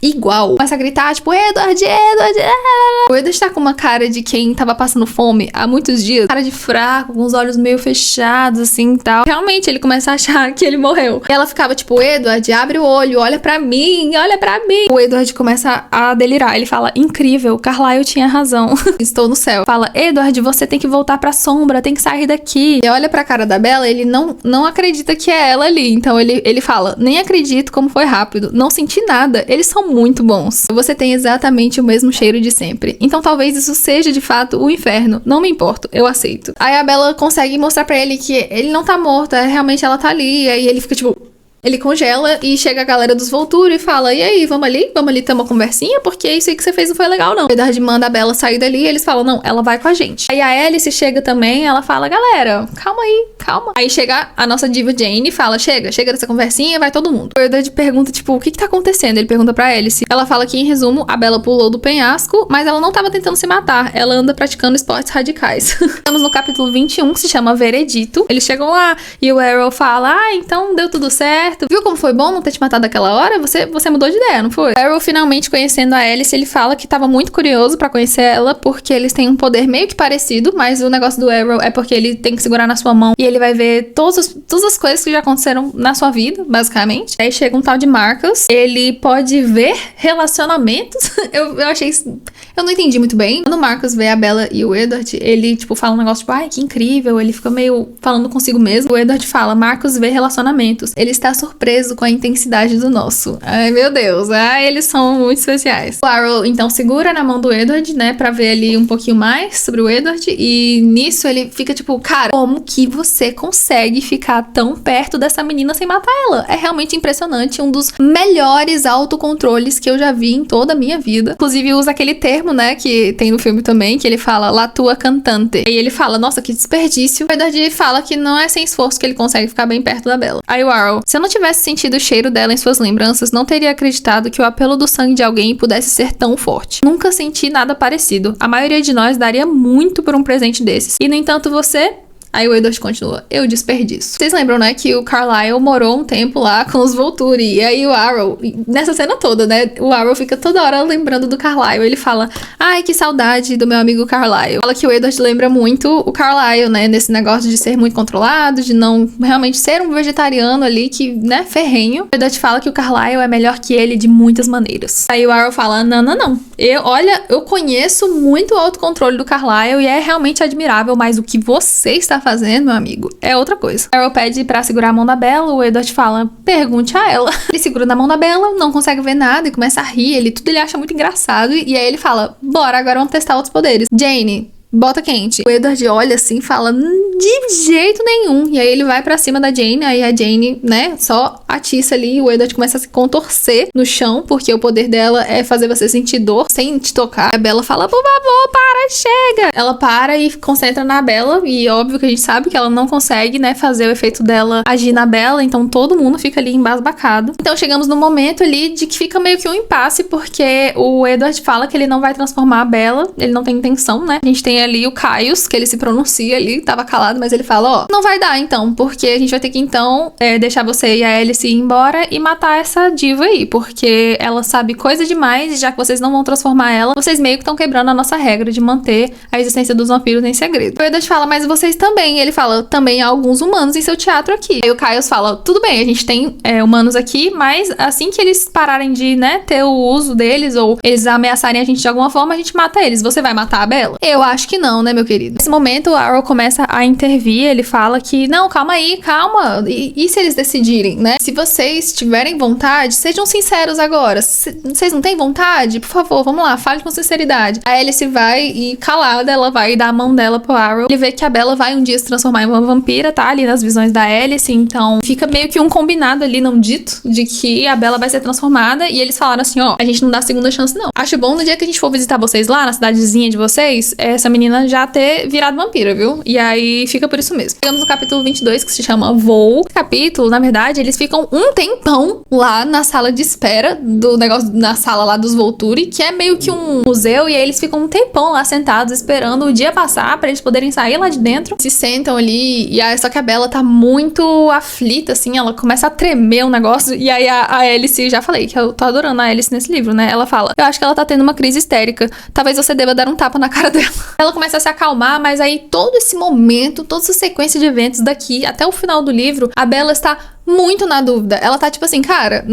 Speaker 1: igual. Começa a gritar, tipo, Edward. O Edward tá com uma cara de quem tava passando fome há muitos dias. Cara de fraco, com os olhos meio fechados, assim, e tal. Realmente, ele começa a achar que ele morreu. E ela ficava, tipo, Edward, abre o olho, olha pra mim, olha pra mim. O Edward começa a delirar. Ele fala, incrível, Carlyle tinha razão. Estou no céu. Fala, Edward, você tem que voltar pra sombra, tem que sair daqui. E olha pra cara da Bella, ele não acredita que é ela ali. Então, ele fala, nem acredito como foi rápido. Não senti nada. Eles são muito bons. Você tem exatamente o mesmo cheiro de sempre. Então, talvez isso seja, de fato, o inferno. Não me importo. Eu aceito. Aí a Bella consegue mostrar pra ele que ele não tá morto. Realmente ela tá ali. E aí ele fica, tipo... Ele congela e chega a galera dos Volturi e fala, e aí, vamos ali ter uma conversinha, porque isso aí que você fez não foi legal, não. O Edward manda a Bella sair dali e eles falam, não, ela vai com a gente. Aí a Alice chega também, ela fala, galera, calma aí, calma. Aí chega a nossa diva Jane e fala, chega dessa conversinha, vai todo mundo. O Edward pergunta, tipo, o que tá acontecendo? Ele pergunta pra Alice. Ela fala que, em resumo, a Bella pulou do penhasco, mas ela não tava tentando se matar, ela anda praticando esportes radicais. Estamos no capítulo 21, que se chama Veredito. Eles chegam lá e o Arrow fala, então deu tudo certo. Viu como foi bom não ter te matado naquela hora? Você mudou de ideia, não foi? Arrow, finalmente conhecendo a Alice, ele fala que tava muito curioso pra conhecer ela, porque eles têm um poder meio que parecido, mas o negócio do Arrow é porque ele tem que segurar na sua mão e ele vai ver todas as coisas que já aconteceram na sua vida, basicamente. Aí chega um tal de Marcus, ele pode ver relacionamentos. eu achei... Eu não entendi muito bem. Quando o Marcus vê a Bella e o Edward, ele, tipo, fala um negócio tipo, ai, que incrível. Ele fica meio falando consigo mesmo. O Edward fala, Marcus vê relacionamentos. Ele está surpreso com a intensidade do nosso. Ai, meu Deus. Ai, eles são muito especiais. O Arrow, então, segura na mão do Edward, né, pra ver ali um pouquinho mais sobre o Edward. E nisso ele fica tipo, cara, como que você consegue ficar tão perto dessa menina sem matar ela? É realmente impressionante. Um dos melhores autocontroles que eu já vi em toda a minha vida. Inclusive, usa aquele termo, né, que tem no filme também, que ele fala la tua cantante. Aí ele fala, nossa, que desperdício. Na verdade, fala que não é sem esforço que ele consegue ficar bem perto da Bella. Aí o Arrow, se eu não tivesse sentido o cheiro dela em suas lembranças, não teria acreditado que o apelo do sangue de alguém pudesse ser tão forte. Nunca senti nada parecido. A maioria de nós daria muito por um presente desses. E, no entanto, você... Aí o Edward continua, eu desperdiço. Vocês lembram, né, que o Carlyle morou um tempo lá com os Volturi. E aí o Arrow, nessa cena toda, né, o Arrow fica toda hora lembrando do Carlyle. Ele fala, ai, que saudade do meu amigo Carlyle. Fala que o Edward lembra muito o Carlyle, né, nesse negócio de ser muito controlado, de não realmente ser um vegetariano ali, que, né, ferrenho. O Edward fala que o Carlyle é melhor que ele de muitas maneiras. Aí o Arrow fala, não. Eu conheço muito o autocontrole do Carlyle e é realmente admirável, mas o que você está fazendo, meu amigo, é outra coisa. A Arrow pede pra segurar a mão da Bella, o Edward fala, pergunte a ela. Ele segura na mão da Bella, não consegue ver nada e começa a rir, tudo ele acha muito engraçado e aí ele fala, bora, agora vamos testar outros poderes. Jane, bota quente. O Edward olha assim e fala, de jeito nenhum. E aí ele vai pra cima da Jane, aí a Jane, né, só atiça ali e o Edward começa a se contorcer no chão, porque o poder dela é fazer você sentir dor sem te tocar. A Bella fala, por favor, para, chega. Ela para e concentra na Bella e óbvio que a gente sabe que ela não consegue, né, fazer o efeito dela agir na Bella, então todo mundo fica ali embasbacado. Então chegamos no momento ali de que fica meio que um impasse, porque o Edward fala que ele não vai transformar a Bella, ele não tem intenção, né. A gente tem ali o Caius, que ele se pronuncia ali, tava calado, mas ele fala, não vai dar então, porque a gente vai ter que então deixar você e a Alice ir embora e matar essa diva aí, porque ela sabe coisa demais e já que vocês não vão transformar ela, vocês meio que estão quebrando a nossa regra de manter a existência dos vampiros em segredo. O Edward fala, mas vocês também, e ele fala, também há alguns humanos em seu teatro aqui. Aí o Caius fala, tudo bem, a gente tem humanos aqui, mas assim que eles pararem de, né, ter o uso deles ou eles ameaçarem a gente de alguma forma, a gente mata eles. Você vai matar a Bella? Eu acho que não, né, meu querido? Nesse momento, o Arrow começa a intervir, ele fala que, não, calma aí, calma, e se eles decidirem, né? Se vocês tiverem vontade, sejam sinceros agora. Vocês não têm vontade? Por favor, vamos lá, fale com sinceridade. A Alice vai e, calada, ela vai dar a mão dela pro Arrow. Ele vê que a Bella vai um dia se transformar em uma vampira, tá? Ali nas visões da Alice, então fica meio que um combinado ali, não dito, de que a Bella vai ser transformada, e eles falaram assim, a gente não dá segunda chance, não. Acho bom no dia que a gente for visitar vocês lá, na cidadezinha de vocês, essa menina menina já ter virado vampira, viu? E aí fica por isso mesmo. Chegamos no capítulo 22, que se chama Voo. Esse capítulo, na verdade, eles ficam um tempão lá na sala de espera do negócio, na sala lá dos Volturi, que é meio que um museu, e aí eles ficam um tempão lá sentados esperando o dia passar pra eles poderem sair lá de dentro. Se sentam ali, e aí só que a Bella tá muito aflita, assim, ela começa a tremer o negócio, e aí a Alice, já falei que eu tô adorando a Alice nesse livro, né? Ela fala, eu acho que ela tá tendo uma crise histérica, talvez você deva dar um tapa na cara dela. Ela começa a se acalmar, mas aí todo esse momento, toda essa sequência de eventos daqui até o final do livro, a Bella está muito na dúvida. Ela tá tipo assim, cara,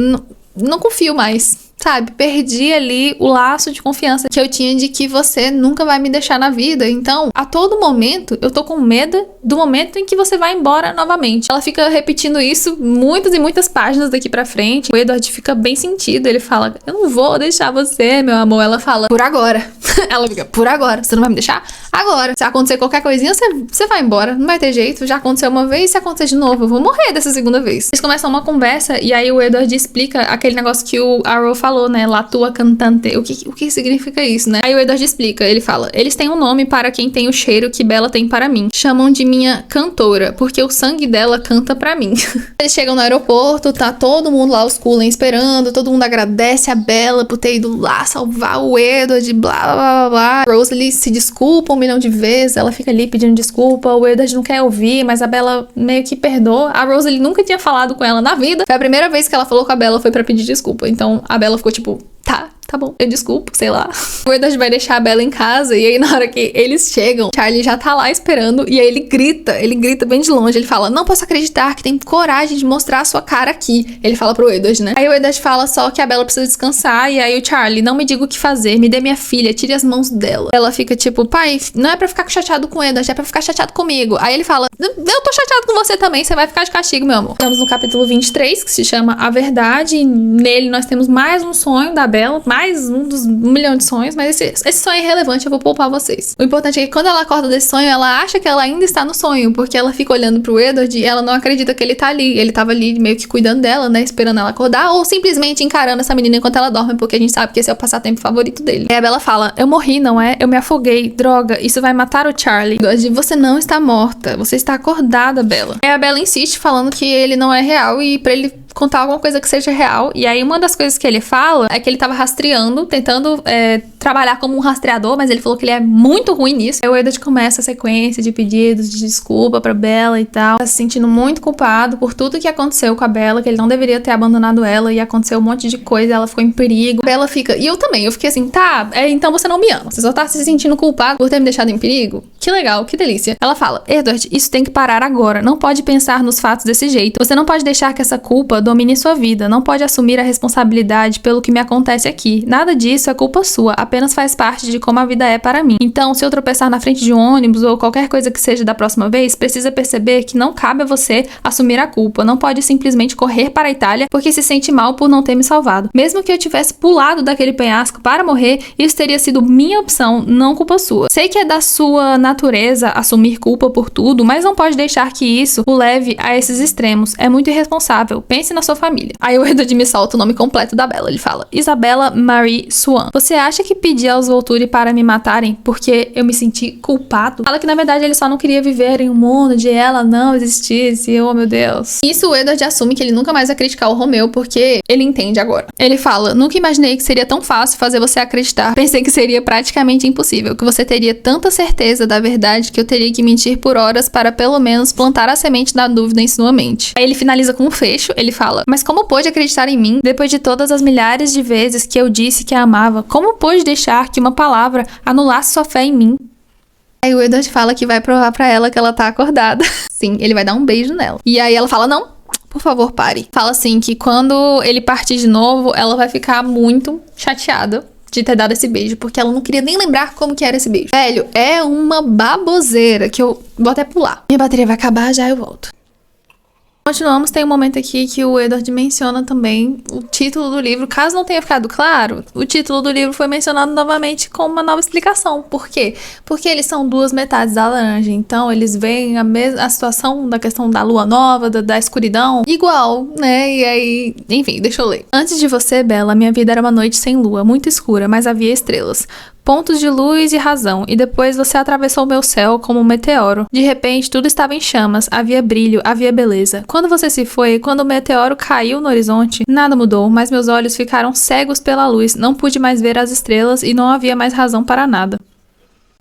Speaker 1: não confio mais. Sabe, perdi ali o laço de confiança que eu tinha de que você nunca vai me deixar na vida. Então, a todo momento, eu tô com medo do momento em que você vai embora novamente. Ela fica repetindo isso muitas e muitas páginas daqui pra frente. O Edward fica bem sentido. Ele fala, eu não vou deixar você, meu amor. Ela fala, por agora. Ela fica, por agora. Você não vai me deixar? Agora. Se acontecer qualquer coisinha, você vai embora. Não vai ter jeito. Já aconteceu uma vez, se acontecer de novo, eu vou morrer dessa segunda vez. Eles começam uma conversa e aí o Edward explica aquele negócio que o Arrow falou, né? La tua cantante. O que significa isso, né? Aí o Edward explica. Ele fala, eles têm um nome para quem tem o cheiro que Bella tem para mim. Chamam de minha cantora, porque o sangue dela canta pra mim. Eles chegam no aeroporto, tá todo mundo lá, os Cullen esperando, todo mundo agradece a Bella por ter ido lá salvar o Edward, blá, blá, blá, blá. Rosalie se desculpa 1 milhão de vezes, ela fica ali pedindo desculpa, o Edward não quer ouvir, mas a Bella meio que perdoa. A Rosalie nunca tinha falado com ela na vida. Foi a primeira vez que ela falou com a Bella, foi pra pedir desculpa. Então a Bella ficou tipo, tá bom, eu desculpo, sei lá. O Edward vai deixar a Bella em casa e aí na hora que eles chegam, Charlie já tá lá esperando e aí ele grita bem de longe, ele fala, não posso acreditar que tem coragem de mostrar a sua cara aqui. Ele fala pro Edward, né? Aí o Edward fala só que a Bella precisa descansar e aí o Charlie, não me diga o que fazer, me dê minha filha, tire as mãos dela. Ela fica tipo, pai, não é pra ficar chateado com o Edward, é pra ficar chateado comigo. Aí ele fala, eu tô chateado com você também, você vai ficar de castigo, meu amor. Estamos no capítulo 23, que se chama A Verdade, e nele nós temos mais um sonho da Bella, mais um dos 1 milhão de sonhos, mas esse sonho é irrelevante, eu vou poupar vocês. O importante é que quando ela acorda desse sonho, ela acha que ela ainda está no sonho, porque ela fica olhando pro Edward e ela não acredita que ele tá ali. Ele tava ali meio que cuidando dela, né, esperando ela acordar, ou simplesmente encarando essa menina enquanto ela dorme, porque a gente sabe que esse é o passatempo favorito dele. E a Bella fala, eu morri, não é? Eu me afoguei, droga, isso vai matar o Charlie. Edward, você não está morta, você está acordada, Bella. Aí a Bella insiste, falando que ele não é real e pra ele contar alguma coisa que seja real. E aí uma das coisas que ele fala é que ele tava rastreando, tentando trabalhar como um rastreador, mas ele falou que ele é muito ruim nisso. Aí o Edward começa a sequência de pedidos de desculpa pra Bella e tal. Tá se sentindo muito culpado por tudo que aconteceu com a Bella, que ele não deveria ter abandonado ela e aconteceu um monte de coisa, ela ficou em perigo. A Bella fica, e eu também, eu fiquei assim, tá, então você não me ama, você só tá se sentindo culpado por ter me deixado em perigo? Que legal, que delícia. Ela fala, Edward, isso tem que parar agora, não pode pensar nos fatos desse jeito, você não pode deixar que essa culpa domine sua vida, não pode assumir a responsabilidade pelo que me acontece aqui, nada disso é culpa sua, apenas faz parte de como a vida é para mim. Então, se eu tropeçar na frente de um ônibus ou qualquer coisa que seja da próxima vez, precisa perceber que não cabe a você assumir a culpa, não pode simplesmente correr para a Itália porque se sente mal por não ter me salvado. Mesmo que eu tivesse pulado daquele penhasco para morrer, isso teria sido minha opção, não culpa sua. Sei que é da sua natureza assumir culpa por tudo, mas não pode deixar que isso o leve a esses extremos. É muito irresponsável. Pense na sua família. Aí o Edward me solta o nome completo da Bella. Ele fala, Isabella Marie Swan. Você acha que pedi aos Volturi para me matarem porque eu me senti culpado? Fala que na verdade ele só não queria viver em um mundo de ela não existisse. Oh meu Deus. Isso o Edward assume que ele nunca mais vai criticar o Romeu porque ele entende agora. Ele fala, nunca imaginei que seria tão fácil fazer você acreditar. Pensei que seria praticamente impossível, que você teria tanta certeza da verdade que eu teria que mentir por horas para pelo menos plantar a semente da dúvida em sua mente. Aí ele finaliza com um fecho, ele fala, mas como pôde acreditar em mim depois de todas as milhares de vezes que eu disse que a amava? Como pôde deixar que uma palavra anulasse sua fé em mim? Aí o Edward fala que vai provar pra ela que ela tá acordada. Sim, ele vai dar um beijo nela. E aí ela fala, não, por favor, pare. Fala assim que quando ele partir de novo, ela vai ficar muito chateada de ter dado esse beijo, porque ela não queria nem lembrar como que era esse beijo. Velho, é uma baboseira que eu vou até pular. Minha bateria vai acabar, já eu volto. Continuamos, tem um momento aqui que o Edward menciona também o título do livro. Caso não tenha ficado claro, o título do livro foi mencionado novamente com uma nova explicação. Por quê? Porque eles são duas metades da laranja, então eles veem a situação da questão da lua nova, da escuridão, igual, né? E aí, enfim, deixa eu ler. Antes de você, Bella, minha vida era uma noite sem lua, muito escura, mas havia estrelas. pontos de luz e razão, e depois você atravessou o meu céu como um meteoro. De repente, tudo estava em chamas, havia brilho, havia beleza. Quando você se foi, quando o meteoro caiu no horizonte, nada mudou, mas meus olhos ficaram cegos pela luz, não pude mais ver as estrelas e não havia mais razão para nada.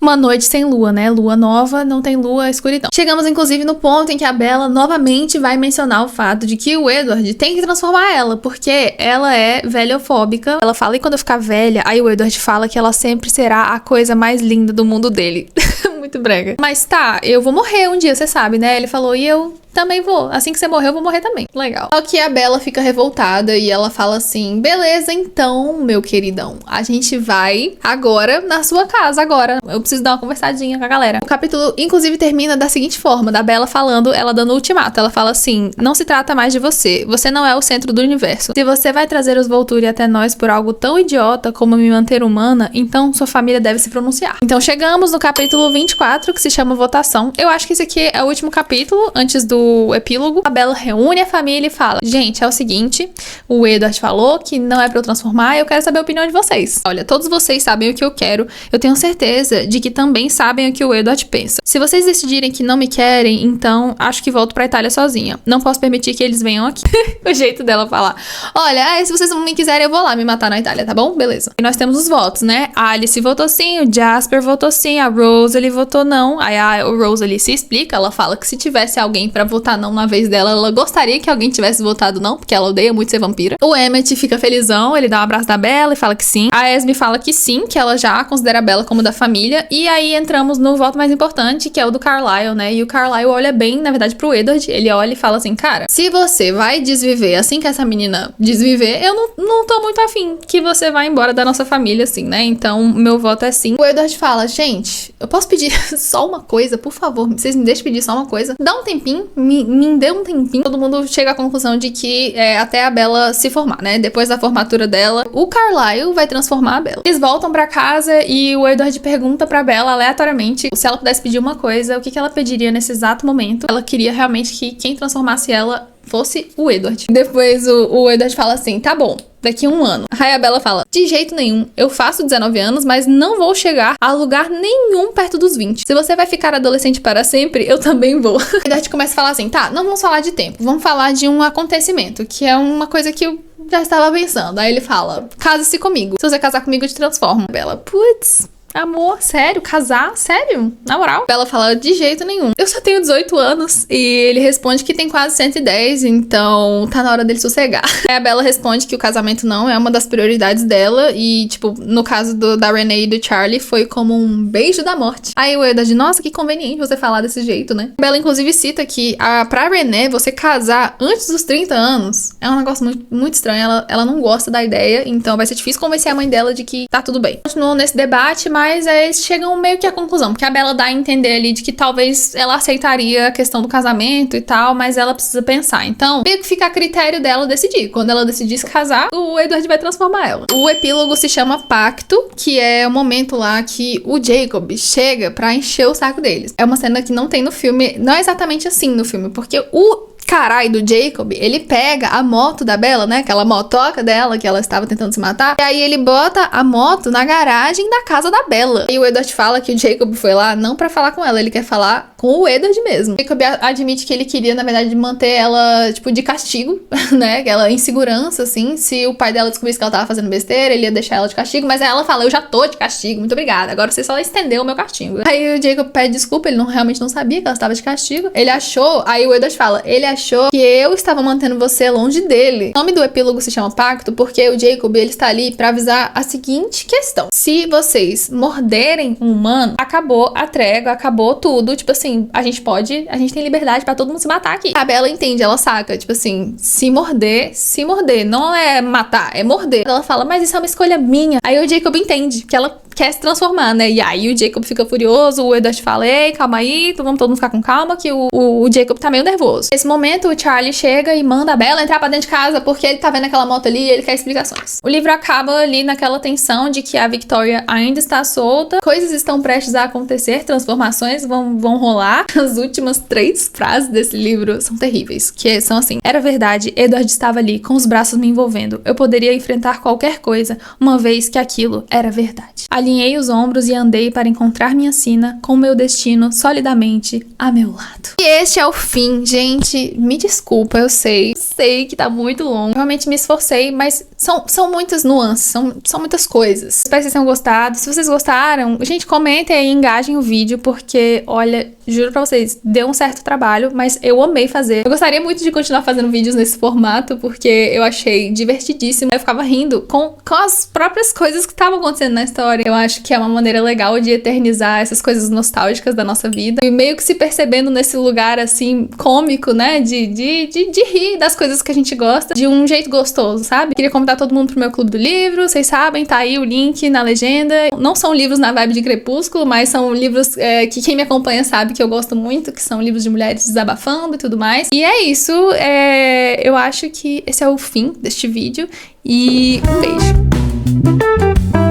Speaker 1: Uma noite sem lua, né? Lua nova, não tem lua, escuridão. Chegamos, inclusive, no ponto em que a Bella novamente vai mencionar o fato de que o Edward tem que transformar ela, porque ela é velhofóbica. Ela fala, e quando eu ficar velha? Aí o Edward fala que ela sempre será a coisa mais linda do mundo dele. Muito brega. Mas tá, eu vou morrer um dia, você sabe, né? Ele falou, e eu também vou. Assim que você morrer, eu vou morrer também. Legal. Só que a Bella fica revoltada e ela fala assim, beleza, então, meu queridão, a gente vai agora na sua casa, agora. Eu preciso dar uma conversadinha com a galera. O capítulo, inclusive, termina da seguinte forma, da Bella falando, ela dando o ultimato. Ela fala assim, não se trata mais de você. Você não é o centro do universo. Se você vai trazer os Volturi até nós por algo tão idiota como me manter humana, então sua família deve se pronunciar. Então chegamos no capítulo 24, que se chama Votação. Eu acho que esse aqui é o último capítulo, antes do epílogo. A Bella reúne a família e fala, gente, é o seguinte, o Edward falou que não é pra eu transformar, eu quero saber a opinião de vocês. Olha, todos vocês sabem o que eu quero, eu tenho certeza de que também sabem o que o Edward pensa. Se vocês decidirem que não me querem, então acho que volto pra Itália sozinha. Não posso permitir que eles venham aqui. O jeito dela falar. Olha, se vocês não me quiserem, eu vou lá me matar na Itália, tá bom? Beleza. E nós temos os votos, né? A Alice votou sim, o Jasper votou sim, a Rosalie votou não. Aí a Rosalie se explica, ela fala que se tivesse alguém pra votar não na vez dela, ela gostaria que alguém tivesse votado não, porque ela odeia muito ser vampira. O Emmett fica felizão, ele dá um abraço da Bella e fala que sim. A Esme fala que sim, que ela já considera a Bella como da família. E aí entramos no voto mais importante, que é o do Carlisle, né? E o Carlisle olha bem, na verdade, pro Edward. Ele olha e fala assim, cara, se você vai desviver assim que essa menina desviver, eu não tô muito afim que você vá embora da nossa família, assim, né? Então, meu voto é sim. O Edward fala, gente, eu posso pedir só uma coisa, por favor? Vocês me deixem pedir só uma coisa? Dá um tempinho, me dê um tempinho. Todo mundo chega à conclusão de que até a Bella se formar, né? Depois da formatura dela, o Carlisle vai transformar a Bella. Eles voltam pra casa e o Edward pergunta pra Bella aleatoriamente se ela pudesse pedir uma coisa, o que ela pediria nesse exato momento. Ela queria realmente que quem transformasse ela fosse o Edward. Depois o Edward fala assim, tá bom, daqui a 1 ano. Aí a Bella fala, de jeito nenhum, eu faço 19 anos, mas não vou chegar a lugar nenhum perto dos 20. Se você vai ficar adolescente para sempre, eu também vou. O Edward começa a falar assim, tá, não vamos falar de tempo, vamos falar de um acontecimento, que é uma coisa que eu já estava pensando. Aí ele fala, case-se comigo. Se você casar comigo, eu te transformo. A Bella, putz, amor, sério? Casar? Sério? Na moral? Bella fala, de jeito nenhum. Eu só tenho 18 anos. E ele responde que tem quase 110, então tá na hora dele sossegar. Aí a Bella responde que o casamento não é uma das prioridades dela. E, tipo, no caso da Renee e do Charlie, foi como um beijo da morte. Aí o Edward, nossa, que conveniente você falar desse jeito, né? A Bella, inclusive, cita que pra Renee, você casar antes dos 30 anos é um negócio muito, muito estranho. Ela não gosta da ideia, então vai ser difícil convencer a mãe dela de que tá tudo bem. Continuam nesse debate, mas eles chegam meio que à conclusão, porque a Bella dá a entender ali de que talvez ela aceitaria a questão do casamento e tal, mas ela precisa pensar. Então, meio que fica a critério dela decidir. Quando ela decidir se casar, o Edward vai transformar ela. O epílogo se chama Pacto, que é o momento lá que o Jacob chega pra encher o saco deles. É uma cena que não tem no filme, não é exatamente assim no filme, porque o caralho do Jacob, ele pega a moto da Bella, né? Aquela motoca dela que ela estava tentando se matar. E aí ele bota a moto na garagem da casa da Bella. E o Edward fala que o Jacob foi lá não pra falar com ela, ele quer falar com o Edward mesmo. O Jacob admite que ele queria, na verdade, manter ela, tipo, de castigo, né? Ela em segurança, assim. Se o pai dela descobrisse que ela tava fazendo besteira, ele ia deixar ela de castigo. Mas aí ela fala, eu já tô de castigo, muito obrigada. Agora você só estendeu o meu castigo. Aí o Jacob pede desculpa, ele realmente não sabia que ela estava de castigo. Ele achou, aí o Edward fala, ele achou que eu estava mantendo você longe dele. O nome do epílogo se chama Pacto porque o Jacob, ele está ali pra avisar a seguinte questão. Se vocês morderem um humano, acabou a trégua, acabou tudo. Tipo assim, a gente tem liberdade pra todo mundo se matar aqui. A Bella entende, ela saca. Tipo assim, se morder. Não é matar, é morder. Ela fala, mas isso é uma escolha minha. Aí o Jacob entende que ela quer se transformar, né? E aí o Jacob fica furioso, o Edward fala, ei, calma aí, vamos todo mundo ficar com calma, que o Jacob tá meio nervoso. Nesse momento, o Charlie chega e manda a Bella entrar pra dentro de casa, porque ele tá vendo aquela moto ali e ele quer explicações. O livro acaba ali naquela tensão de que a Victoria ainda está solta, coisas estão prestes a acontecer, transformações vão rolar. As últimas 3 frases desse livro são terríveis, que são assim, era verdade, Edward estava ali, com os braços me envolvendo, eu poderia enfrentar qualquer coisa, uma vez que aquilo era verdade. Ali alinhei os ombros e andei para encontrar minha sina com meu destino solidamente a meu lado. E este é o fim, gente. Me desculpa, eu sei que tá muito longo. Realmente me esforcei, mas são muitas nuances, são muitas coisas. Espero que vocês tenham gostado. Se vocês gostaram, gente, comentem aí, engajem o vídeo, porque, olha, juro pra vocês, deu um certo trabalho, mas eu amei fazer. Eu gostaria muito de continuar fazendo vídeos nesse formato, porque eu achei divertidíssimo. Eu ficava rindo com as próprias coisas que estavam acontecendo na história. Eu acho que é uma maneira legal de eternizar essas coisas nostálgicas da nossa vida. E meio que se percebendo nesse lugar, assim, cômico, né? De rir das coisas que a gente gosta de um jeito gostoso, sabe? Queria convidar todo mundo pro meu clube do livro. Vocês sabem, tá aí o link na legenda. Não são livros na vibe de Crepúsculo, mas são livros que quem me acompanha sabe que eu gosto muito, que são livros de mulheres desabafando e tudo mais. E é isso. Eu acho que esse é o fim deste vídeo. E um beijo.